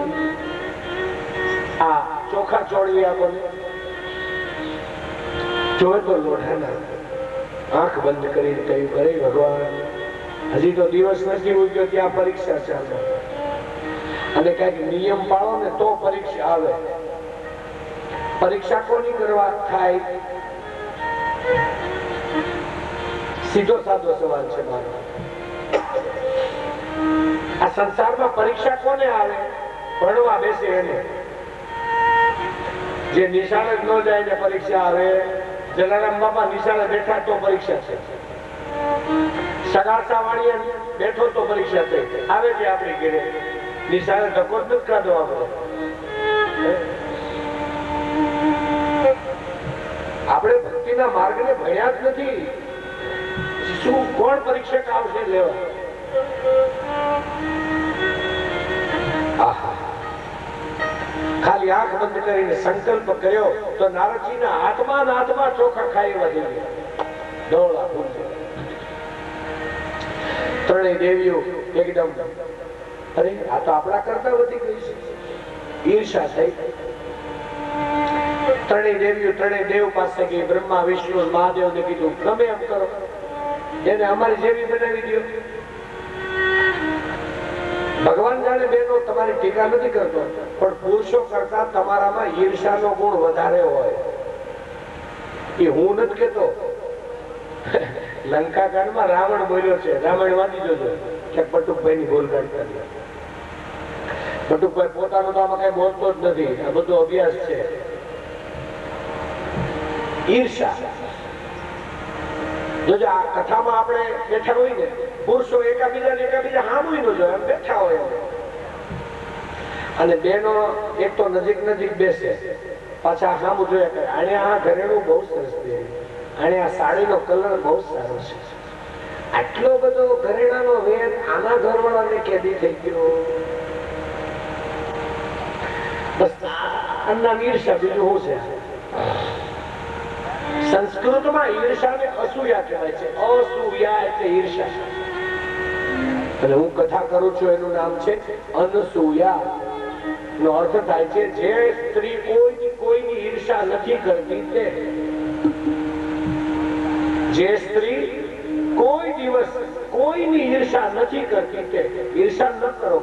Speaker 1: આ ચોખા ચોળવી આપો ને. જોવે તો લોઢાના આંખ બંધ કરીને કહ્યું, કરે ભગવાન, હજી તો દિવસ નથી ઉગ્યો ત્યાં પરીક્ષા ચાલે, અને કઈક નિયમ પાળો ને તો પરીક્ષા આવે. પરીક્ષા કોની કરવા થાય? સીધો સાદો સવાલ છે મારો. આ સંસારમાં પરીક્ષા કોને આવે? ભણવા બેસે એને. જે નિશાળે ન જાય ને પરીક્ષા આવે. જલારામ બાપા નિશાળે બેઠા તો પરીક્ષા છે. સગાસા વાળીએ બેઠો તો પરીક્ષા થઈ. આવે છે આપણી ઘરે નિશાળે ધક્કો જ નથી ખાધો આપણો. આપણે ભક્તિના માર્ગને ભણ્યા જ નથી. શું કોણ પરીક્ષક આવશે લેવા? ખાલી આંખ બંધ કરીને સંકલ્પ કર્યો તો નારદજીના હાથમાં ચોખા ખાઈ એવા જોઈએ. ડોળા ફૂટે. ત્રણેય દેવીઓ એકદમ, અરે આ તો આપણા કરતા વધી ગઈ છે. ઈર્ષા થઈ. ત્રણેય દેવીઓ ત્રણેય દેવ પાસે ગઈ. બ્રહ્મા, વિષ્ણુ, મહાદેવ ને કીધું, ગમે એમ કરો, એને અમારી જેવી બનાવી દો. ભગવાન જાણે બેનો તમારી ટીકા નથી કરતો, પણ પુરુષો કરતા તમારામાં ઈર્ષાનો ગુણ વધારે હોય. એ હું નથી કેતો. લંકા કાંડમાં રાવણ બોલ્યો છે. રાવણ વાંચી જોજો કે બટુકભાઈ ની ભૂલ કાઢી. બટુકભાઈ પોતાનું તો આમાં કઈ બોલતો જ નથી. આ બધો અભ્યાસ છે. ઈર્ષા. જોજો આ કથામાં આપણે બેઠા હોય ને, પુરુષો એકાબીજા હામું ન જોય, એમ બેઠા હોય. અને બેનો એક તો નજીક બેસે, પાછા હામું જોયા કરે. આને આ ઘરેણું બહુ સરસ છે, આને આ સાડીનો કલર બહુ સારો છે. આટલો બધો ઘરેણાનો વેદ આના ઘરવાળાને કેદી થઈ ગયો? બસ આના ઈર્ષા, બીજું શું છે? સંસ્કૃતમાં ઈર્ષાને અસૂયા કહેવાય છે. અસૂયા એટલે ઈર્ષા. અને હું કથા કરું છું એનું નામ છે અનસૂયા. નો અર્થ થાય છે જે સ્ત્રી કોઈની ઈર્ષા નથી કરતી તે. જે સ્ત્રી કોઈ દિવસ કોઈની ઈર્ષા નથી કરતી તે. ઈર્ષા ન કરો.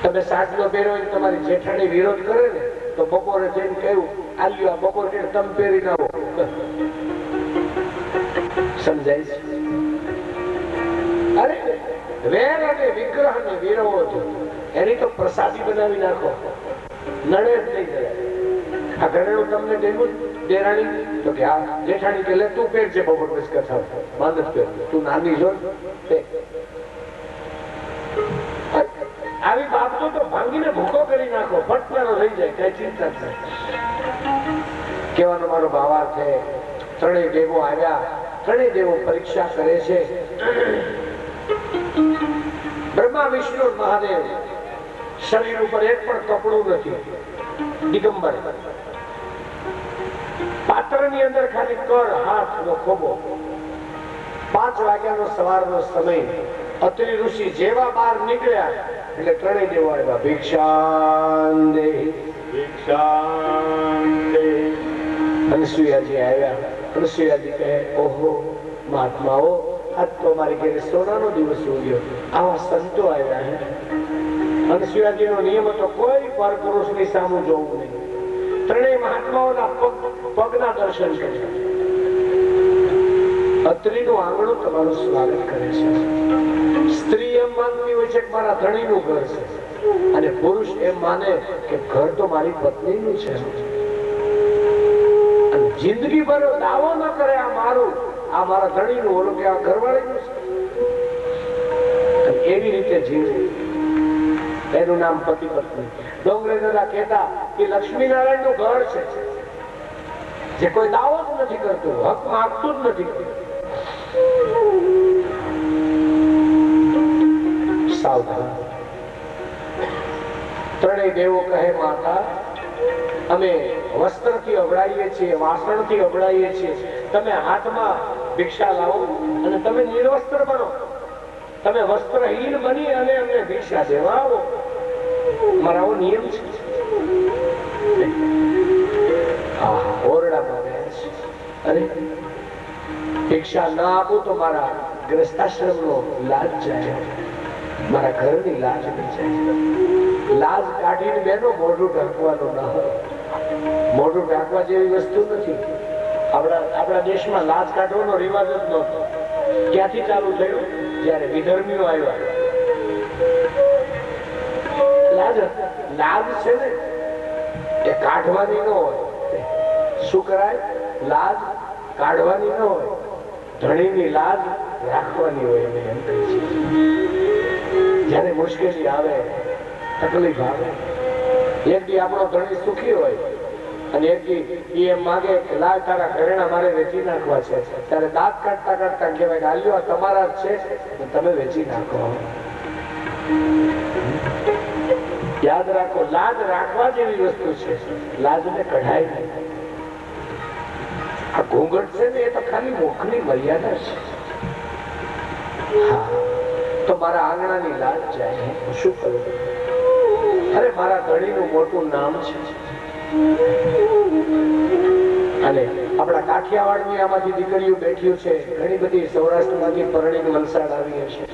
Speaker 1: તમે સાટલો પહેરો તમારી જેઠાણી વિરોધ કરે ને તો બપોરે જઈને કહ્યું, આલ્યો આ બપોર કે તમે પહેરી ના હો. સમજાય છે? અરે વેર અને વિગ્રહ ને વિરોધ એની તો પ્રસાદી બનાવી નાખો, નડે જ નહીં કરે. આ ઘરેણું તમને દેવું દેરાણી તો કે આ જેઠાણી કે લે તું પહેરજે બપોર પછી કથા બંધ જ પહેર, તું નાની જો. આવી બાબતો તો ભાંગીને ભૂકો કરી નાખો, ફટકારો રહી જાય, કઈ ચિંતા થાય. કહેવાનો મારો ભાવાર્થ છે ત્રણેય દેવો આવ્યા. ત્રણેય દેવો પરીક્ષા કરે છે. બ્રહ્મા વિષ્ણુ મહાદેવ શરીર ઉપર એક પણ કપડું નથી, દિગંબર. પાત્રની અંદર ખાલી કર હાથ નો ખોબો. 5 વાગ્યાનો સવારનો સમય. અત્રિ ઋષિ જેવા બહાર નીકળ્યા એટલે ત્રણેય દેવો આવ્યા. ભિક્ષાંદે ભિક્ષાંદે. અનસુયાજી આવ્યા. અનસુયાજી કહે, ઓહો મહાત્માઓ, આજ તો મારી ઘરે સોનાનો દિવસ ઉગ્યો, આવા સંતો આવ્યા હે. અનસુયાજીનો નિયમ હતો કોઈ પર પુરુષની સામું જોવું નહીં. ત્રણેય મહાત્માઓના પગના દર્શન કર્યા. અત્રિનું આંગણું તમારું સ્વાગત કરે છે. સ્ત્રી એમ માનતી હોય છે કે મારા ધણીનું ઘર છે, અને પુરુષ એમ માને કે ઘર તો મારી પત્નીનું છે. અને જિંદગી ભર દાવો ન કરે આ મારું, આ મારા ધણીનું, ઓલું કે આ ઘરવાળીનું છે. એવી રીતે જીવે. એનું નામ પતિ પત્ની. ડોંગરે દાદા કહેતા કે લક્ષ્મીનારાયણ નું ઘર છે, જે કોઈ દાવો જ નથી કરતું, હક માંગતું જ નથી. સાવધાન. ત્રણેય દેવો કહે, માતા અમે વસ્ત્રથી અવડાઈએ છીએ, વાસણથી અવડાઈએ છીએ, તમે હાથમાં ભિક્ષા લાવો અને તમે નિર્વસ્ત્ર બનો. તમે વસ્ત્રહીન બની અને અમને ભિક્ષા દેવા આવો. મારો નિયમ છે. ઓરડામાં બેસ. અરે ભિક્ષા ના આપું તો મારા ગ્રસ્તાશ્રમનો લાજ જાય, મારા ઘરની લાજ નહીં જાય. લાજ કાઢીને બેનો મોઢું ઢાંકવાનું ના હોય. મોઢું ઢાંકવા જેવી વસ્તુ નથી. આપણા દેશમાં લાજ કાઢવાનો રિવાજ જ નહોતો. ક્યાંથી ચાલુ થયું? જયારે વિધર્મીઓ આવ્યા. લાજ છે ને એ કાઢવાની ન હોય. શું કરાય? લાજ કાઢવાની ન હોય, ધણીની લાજ રાખવાની હોય. એમ કહે છે. જયારે મુશ્કેલી આવે, તકલીફ આવે, એક દી આપણો ધણી સુખી હોય અને એક દી એમ માગે કે લાલ તારા ઘરેણા મારે વેચી નાખવા છે, ત્યારે દાંત કાઢતા કાઢતા કહેવાય કે આલ્યો આ તમારા જ છે, તમે વેચી નાખો. યાદ રાખો, લાજ રાખવા જેવી વસ્તુ છે, લાજને કઢાય નહીં. આ ઘૂંઘટ છે ને એ તો ખાલી મુખની મર્યાદા છે. હા, તો મારા આંગણાની લાજ જાય, શું કરું? અરે મારા ધણીનું મોટું નામ છે. અને આપણા કાઠિયાવાડની આમાંથી દીકરીઓ બેઠી છે, ઘણી બધી સૌરાષ્ટ્રમાંથી પરણીને વલસાડ આવી હશે.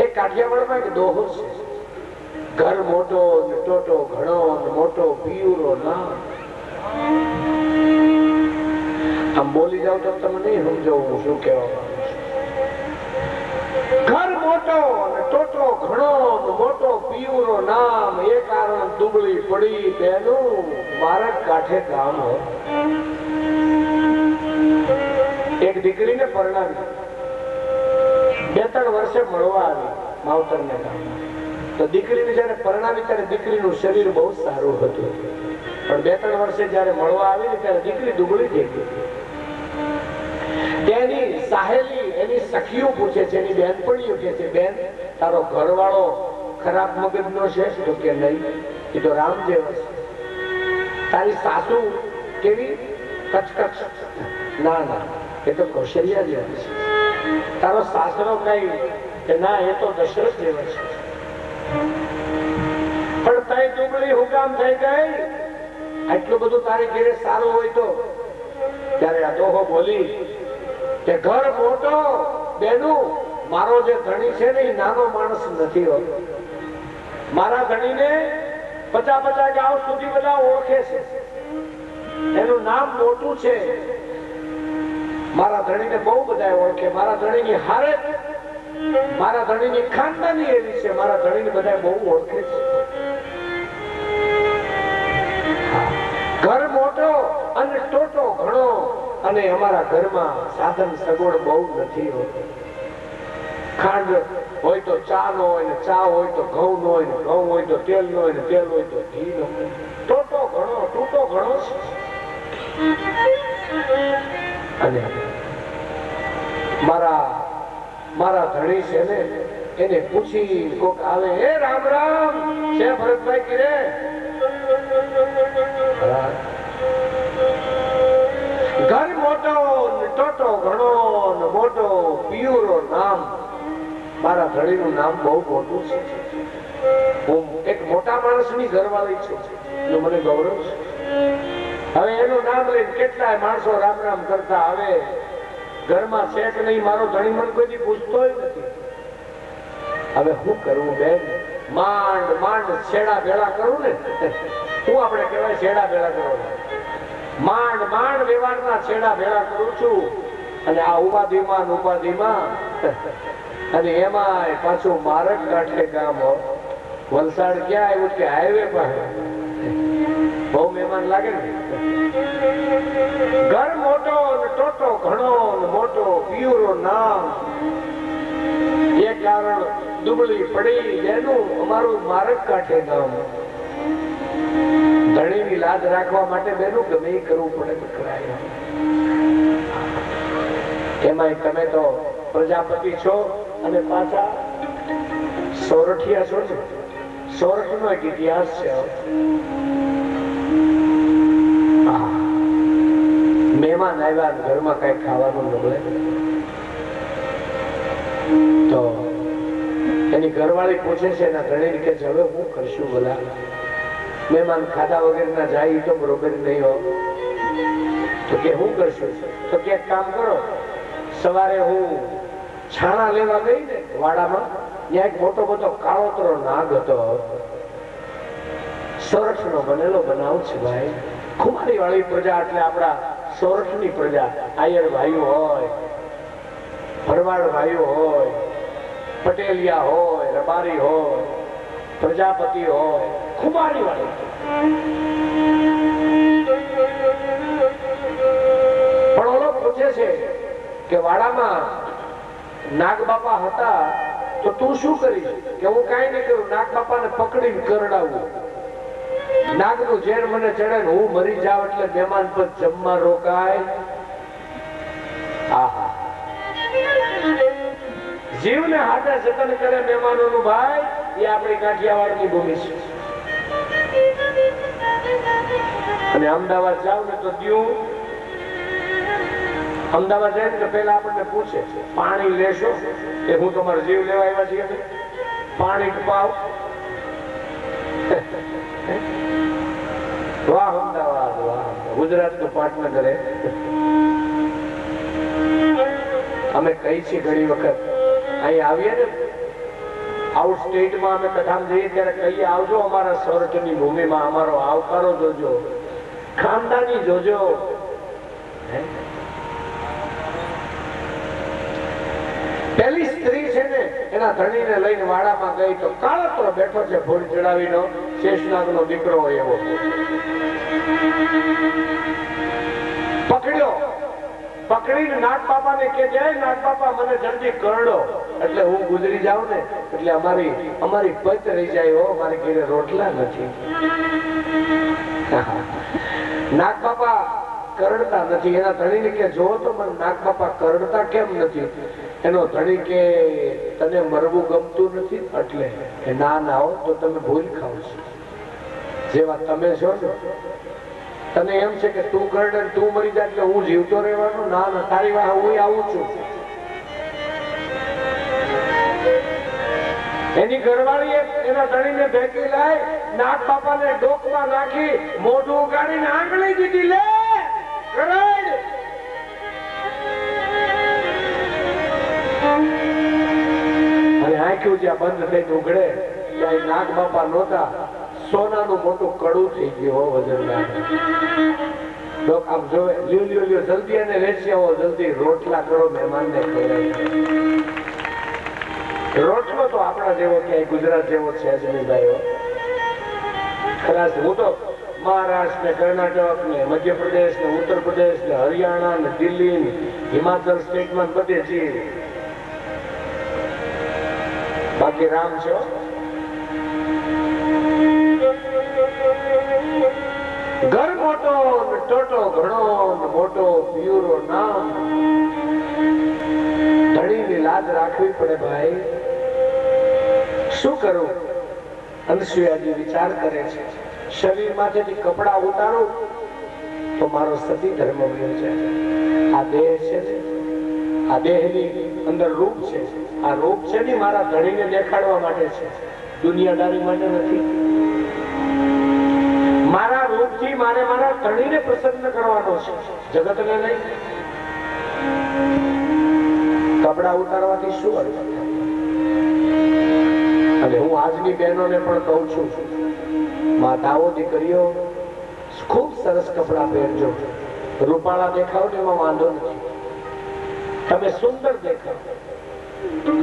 Speaker 1: એક કાઠિયાવાડમાં એક દોહો છે. ઘર મોટો ને ટોટો ઘણો ને મોટો પિયુરો ના. આમ બોલી જાવ તો તમે નહીં સમજાવું શું કહેવા. ઘર મોટો અને ટોટો ઘણો ને મોટો પિયુરો નામ, એ કારણ દુબળી પડી બેનું મારા કાંઠે ગામ. એક દીકરીને પરણાવી 2-3 વર્ષે મળવા આવી માવતરને ગામમાં. તો દીકરીને જયારે પરણાવી ત્યારે દીકરીનું શરીર બહુ સારું હતું, પણ 2-3 વર્ષે જયારે મળવા આવી ને ત્યારે દીકરી દુબળી થઈ ગઈ. તેની સાહેલી, એની સખીઓ પૂછે છે, એની બેનપણીઓ કહે છે, બેન તારો ઘરવાળો ખરાબ મગજનો છે? તો કે નહીં, એ તો રામ જેવો છે. તારી સાસુ કેવી કચકચ? ના ના, એ તો કૌશલ્યા જેવા છે. તારો સાસરો કઈ? કે ના, એ તો દશરથ જેવો છે. પણ તઈ દુબળી હુકામ થઈ ગઈ? આટલું બધું તારી ઘરે સારું હોય તો? ત્યારે આ દોહો બોલી કે ઘર મોટો બેનું, મારો જે ધણી છે ને એ નાનો માણસ નથી હોતો. મારા ધણીને 50 ગાંવ સુધી બધા ઓળખે છે, એનું નામ મોટું છે. મારા ધણીને બહુ બધા ઓળખે. મારા ધણીની હારે, મારા ધણીની ખાનદાની એવી છે, મારા ધણીને બધા બહુ ઓળખે છે. ઘર મોટો અને ટોટો ઘણો, અને અમારા ઘરમાં સાધન સગવડ બહુ નથી હોતી. ખાંડ હોય તો ચા નો હોય ને ચા હોય તો ઘઉં નો હોય ને ઘઉં હોય તો તેલ નો હોય ને તેલ હોય તો ઘી નો. ટોટો ઘણો, ટૂટો ઘણો છે. અને મારા મારા ધણી છે ને એને પૂછી કોક આવે, હે રામ રામ છે ભરતભાઈ કીરે? ઘર મોટો ટોટો ઘણો મોટો પિયુરો નામ. મારા ધણીનું નામ બહુ મોટું છે. હું એક મોટા માણસની ઘરવાળી છું, મને ગૌરવ છે. હવે એનું નામ લઈને કેટલાય માણસો રામ રામ કરતા આવે. ઘરમાં છે કે નહીં મારો ધણી મને કોઈ પૂછતો નથી. હવે શું કરવું બેન? માંડ માંડ છેડા ભેળા કરું ને, હું આપણે કહેવાય છેડા ભેળા કરવાના. માંડ માંડ વ્યવહારના છેડા ભેળા કરું છું. અને આ ઉપાધિમાં અને એમાં પાછું મારક કાંઠે ગામ હોય. વલસાડ ક્યાં આવ્યું કે હાઈવે પાસે. બહુ મહેમાન લાગે ને. ઘર મોટો ટોટો ઘણો મોટો પિયુરો નામ. એ કારણ દુબળી પડી એનું અમારું મારક કાંઠે ગામ. ધણીની લાજ રાખવા માટે બેનું ગમે એ કરવું પડે તો કરાય. એમાં તમે તો પ્રજાપતિ છો અને પાછા સોરઠિયા છો ને. સોરઠ નો એક ઇતિહાસ છે. મહેમાન આવ્યા, ઘરમાં કઈ ખાવાનું નબળે તો એની ઘરવાળી પૂછે છે એના ધણી કે હવે હું કરશું બોલા? મહેમાન ખાધા વગર ના જાય તો બરોબર નહીં હો. તો કે હું કરશું? તો કે કામ કરો, સવારે હું છાણા લેવા ગઈ ને વાડામાં, ત્યાં એક મોટો બધો કાળોતરો નાગ હતો. સોરઠ નો બનેલો બનાવ છે ભાઈ. ખુમારી વાળી પ્રજા એટલે આપણા સોરઠ ની પ્રજા. આયર ભાઈઓ હોય, ભરવાડ ભાઈઓ હોય, પટેલિયા હોય, રબારી હોય, પ્રજાપતિ હોય, ખુમારી વાળી. પણ ઓલો પૂછે છે કે વાડામાં નાગ બાપા હતા તો તું શું કરીશ? કે હું કઈ નહીં કરું, નાગ બાપાને પકડીને કરડાવું. નાગનું ઝેર મને ચડે ને હું મરી જાવ એટલે મહેમાન પર જમવા રોકાય. જીવને હાથે જતન કરે મહેમાનોનું ભાઈ, એ આપણી કાઠિયાવાડની ભૂમિ છે. અને અમદાવાદ જાવ ને તો દ્યું અમદાવાદ જાય ને પેલા આપણને પૂછે પાણી લેશો? કે હું તમારો જીવ લેવા આવ્યા છીએ? પાણી પાવ. વાહ અમદાવાદ, વાહ ગુજરાત નું પાટનગર. અમે કઈ છીએ ઘણી વખત અહીં આવીએ ને આઉટ સ્ટેટમાં અમે કથામાં જઈએ ત્યારે કહીએ આવજો અમારા સોરઠની ભૂમિમાં, અમારો આવકારો જોજો, ખાનદાની જોજો. પેલી સ્ત્રી છે ને એના ધણીને લઈને વાડામાં ગઈ તો કાળોતરો બેઠો છે ફૂલ ચડાવીનો, શેષનાગનો દીકરો હોય એવો. પકડ્યો, પકડીને નાગ બાપાને કે જાય નાગ બાપા મને જલ્દી કરડો એટલે હું ગુજરી જાઉં ને એટલે અમારી પચ રહી જાય હો, મારી ઘરે રોટલા નથી. નાગ બાપા કરડતા નથી. એના ધણીને કે જો તો મને નાગ બાપા કરડતા કેમ નથી? એનો ધણી કે તને મરવું ગમતું નથી એટલે ના ના હો તો તમે ભૂલ ખાવ છો. જેવા તમે છો ને તને એમ છે કે તું કરડે તું મરી જાય એટલે હું જીવતો રહેવાનો? ના ના, તારી વાહ હું આવું છું. એની ઘરવાળી એના ધણીને ભેગી લાય, નાગ બાપાને ડોકમાં નાખી મોઢું ઉગાડીને આંગળી દીધી, લે કરડ. અને આંખ્યું જ્યાં બંધ થઈને ઉઘડે ત્યાં નાગ બાપા નહોતા, સોનાનું મોટું કડું થઈ ગયું વજનદાર. આમ જોવે લ્યો જલ્દી અને વેચી આવો, જલ્દી રોટલા કરો મહેમાનને ખવડાવી. રોટલો તો આપણા જેવો ક્યાંય ગુજરાત જેવો છે જ નહીં ભાઈઓ. ખરાશ હું તો મહારાષ્ટ્ર ને કર્ણાટક ને મધ્યપ્રદેશ ને ઉત્તર પ્રદેશ ને હરિયાણા ને દિલ્હી ને હિમાચલ સ્ટેટમાં બધે છીએ. બાકી રામ છે. ઘર મોટો ટોટો ઘણો મોટો પિયુરો નામ. ધણીની લાજ રાખવી પડે ભાઈ. શું કરું? અનસુયાજી વિચાર કરે છે, શરીરમાંથી કપડા ઉતારો તો મારો સતી ધર્મ વયો જાય. આ દેહ છે ને, આ દેહની અંદર રૂપ છે. આ રૂપ છે ને મારા ધણીને દેખાડવા માટે છે, દુનિયાદારી માટે નથી. મારા રૂપથી મારે મારા ધણીને પ્રસન્ન કરવાનો છે, જગતને નહીં. કપડા ઉતારવાથી શું અર્થ? અને હું આજની બહેનોને પણ કહું છું, માતાઓ દીકરીઓ ખૂબ સરસ કપડા પહેરજો. રૂપાળા દેખાવ ને એમાં વાંધો નથી, તમે સુંદર દેખાવ.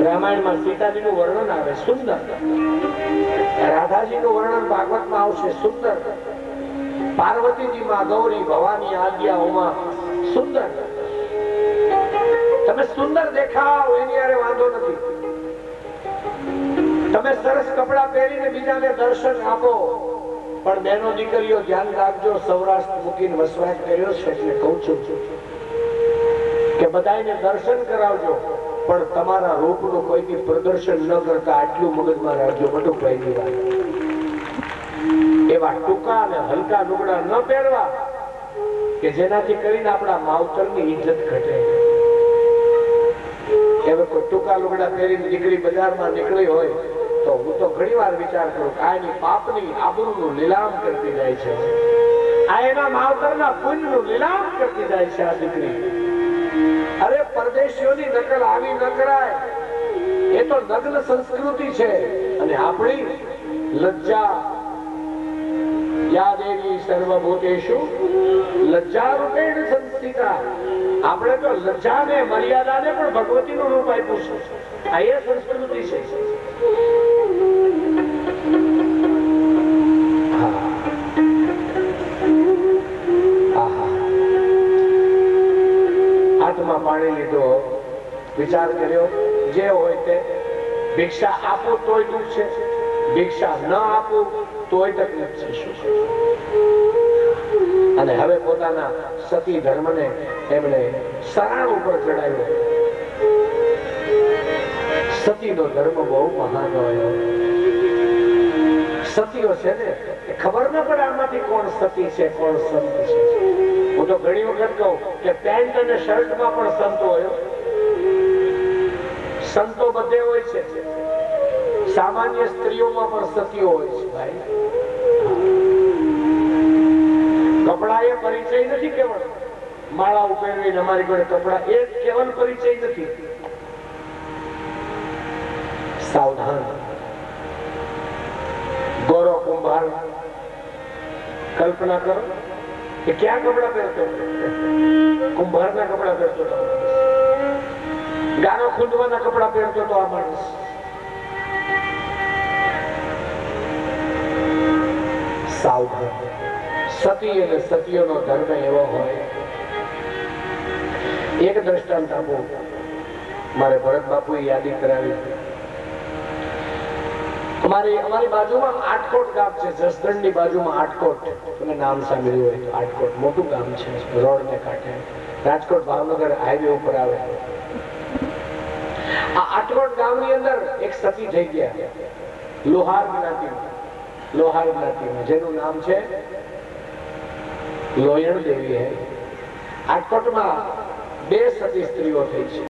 Speaker 1: રામાયણમાં સીતાજીનું વર્ણન આવે સુંદર, રાધાજીનું વર્ણન ભાગવતમાં આવશે સુંદર, પાર્વતીજીમાં ગૌરી ભવાની આદ્યાઓમાં સુંદર. તમે સુંદર દેખાવ એની હારે વાંધો નથી. તમે સરસ કપડા પહેરીને બીજાને દર્શન આપો. પણ બહેનો દીકરીઓ ધ્યાન રાખજો, સૌરાષ્ટ્ર મૂકીને વસવાટ કર્યો છે એટલે કહું છું કે બધાને દર્શન કરાવજો, પણ તમારા રૂપનું કોઈની પ્રદર્શન ન કરતા આટલું મગજમાં રાખજો. બધું પહેલી વાત, એવા ટૂંકા અને હલકા લુગડા ન પહેરવા કે જેનાથી કરીને આપણા માવતરની ઇજ્જત ઘટે. હવે કોઈ ટૂંકા લુગડા પહેરીને દીકરી બજારમાં નીકળી હોય તો હું તો ઘણી વાર વિચાર કરું કે આ એની પાપની આબરૂનું લીલામ કરતી જાય છે, આ એના માવતરના પુણ્યનું લીલામ કરતી જાય છે આ દીકરી. અરે પરદેશીઓની નકલ આવી ન કરાય, એ તો નગ્ન સંસ્કૃતિ છે. અને આપણી લજ્જા યા દેવી સર્વભૂતેષુ લજ્જા રૂપેણ સંસ્થિતા. આપણે તો લજ્જાને મર્યાદાને પણ ભગવતીનું રૂપ આપ્યું છે. આ એ સંસ્કૃતિ છે. હાથમાં પાણી લીધો, વિચાર કર્યો જે હોય તે. ભિક્ષા આપો તોય દુઃખ છે, ભિક્ષા ન આપો તોય તકલીફ છે. અને હવે પોતાના સતી ધર્મને એમણે સરાણ ઉપર ચડાવ્યો. સતીનો ધર્મ બહુ મહાન હોય. સતીઓ છે ને એ ખબર ન પડે આમાંથી કોણ સતી છે કોણ સંત છે. હું તો ઘણી વખત કહું કે પેન્ટ અને શર્ટમાં પણ સંત હોય. સંતો બધે હોય છે, સામાન્ય સ્ત્રીઓમાં પણ સતીઓ હોય છે ભાઈ. કપડા એ પરિચય નથી કેવળ. માળા ઉપેરવીને અમારી જોડે કપડા એ કેવલ પરિચય નથી. સાવધાન. ગોરો કુંભાર, કલ્પના કરો કે ક્યાં કપડા પહેરતો, કુંભારના કપડા પહેરતો હતો, ગારો ખૂંદવાના કપડા પહેરતો હતો આ માણસ. સાવધાન. સતી અને સતીઓનો ધર્મ એવો હોય. એક દ્રષ્ટાંત આપો, મારે ભરત બાપુએ યાદી કરાવી. અમારી બાજુમાં આટકોટ ગામ છે, જસદણની બાજુમાં આટકોટ. તમે નામ સાંભળ્યું હોય તો આટકોટ મોટું ગામ છે, રોડ ને કાંઠે, રાજકોટ ભાવનગર હાઈવે ઉપર આવે. આ આટકોટ ગામની અંદર એક સતી થઈ ગયા, લોહાર જ્ઞાતિમાં, જેનું નામ છે લોયણ દેવી. આટકોટમાં 2 સતી સ્ત્રીઓ થઈ છે.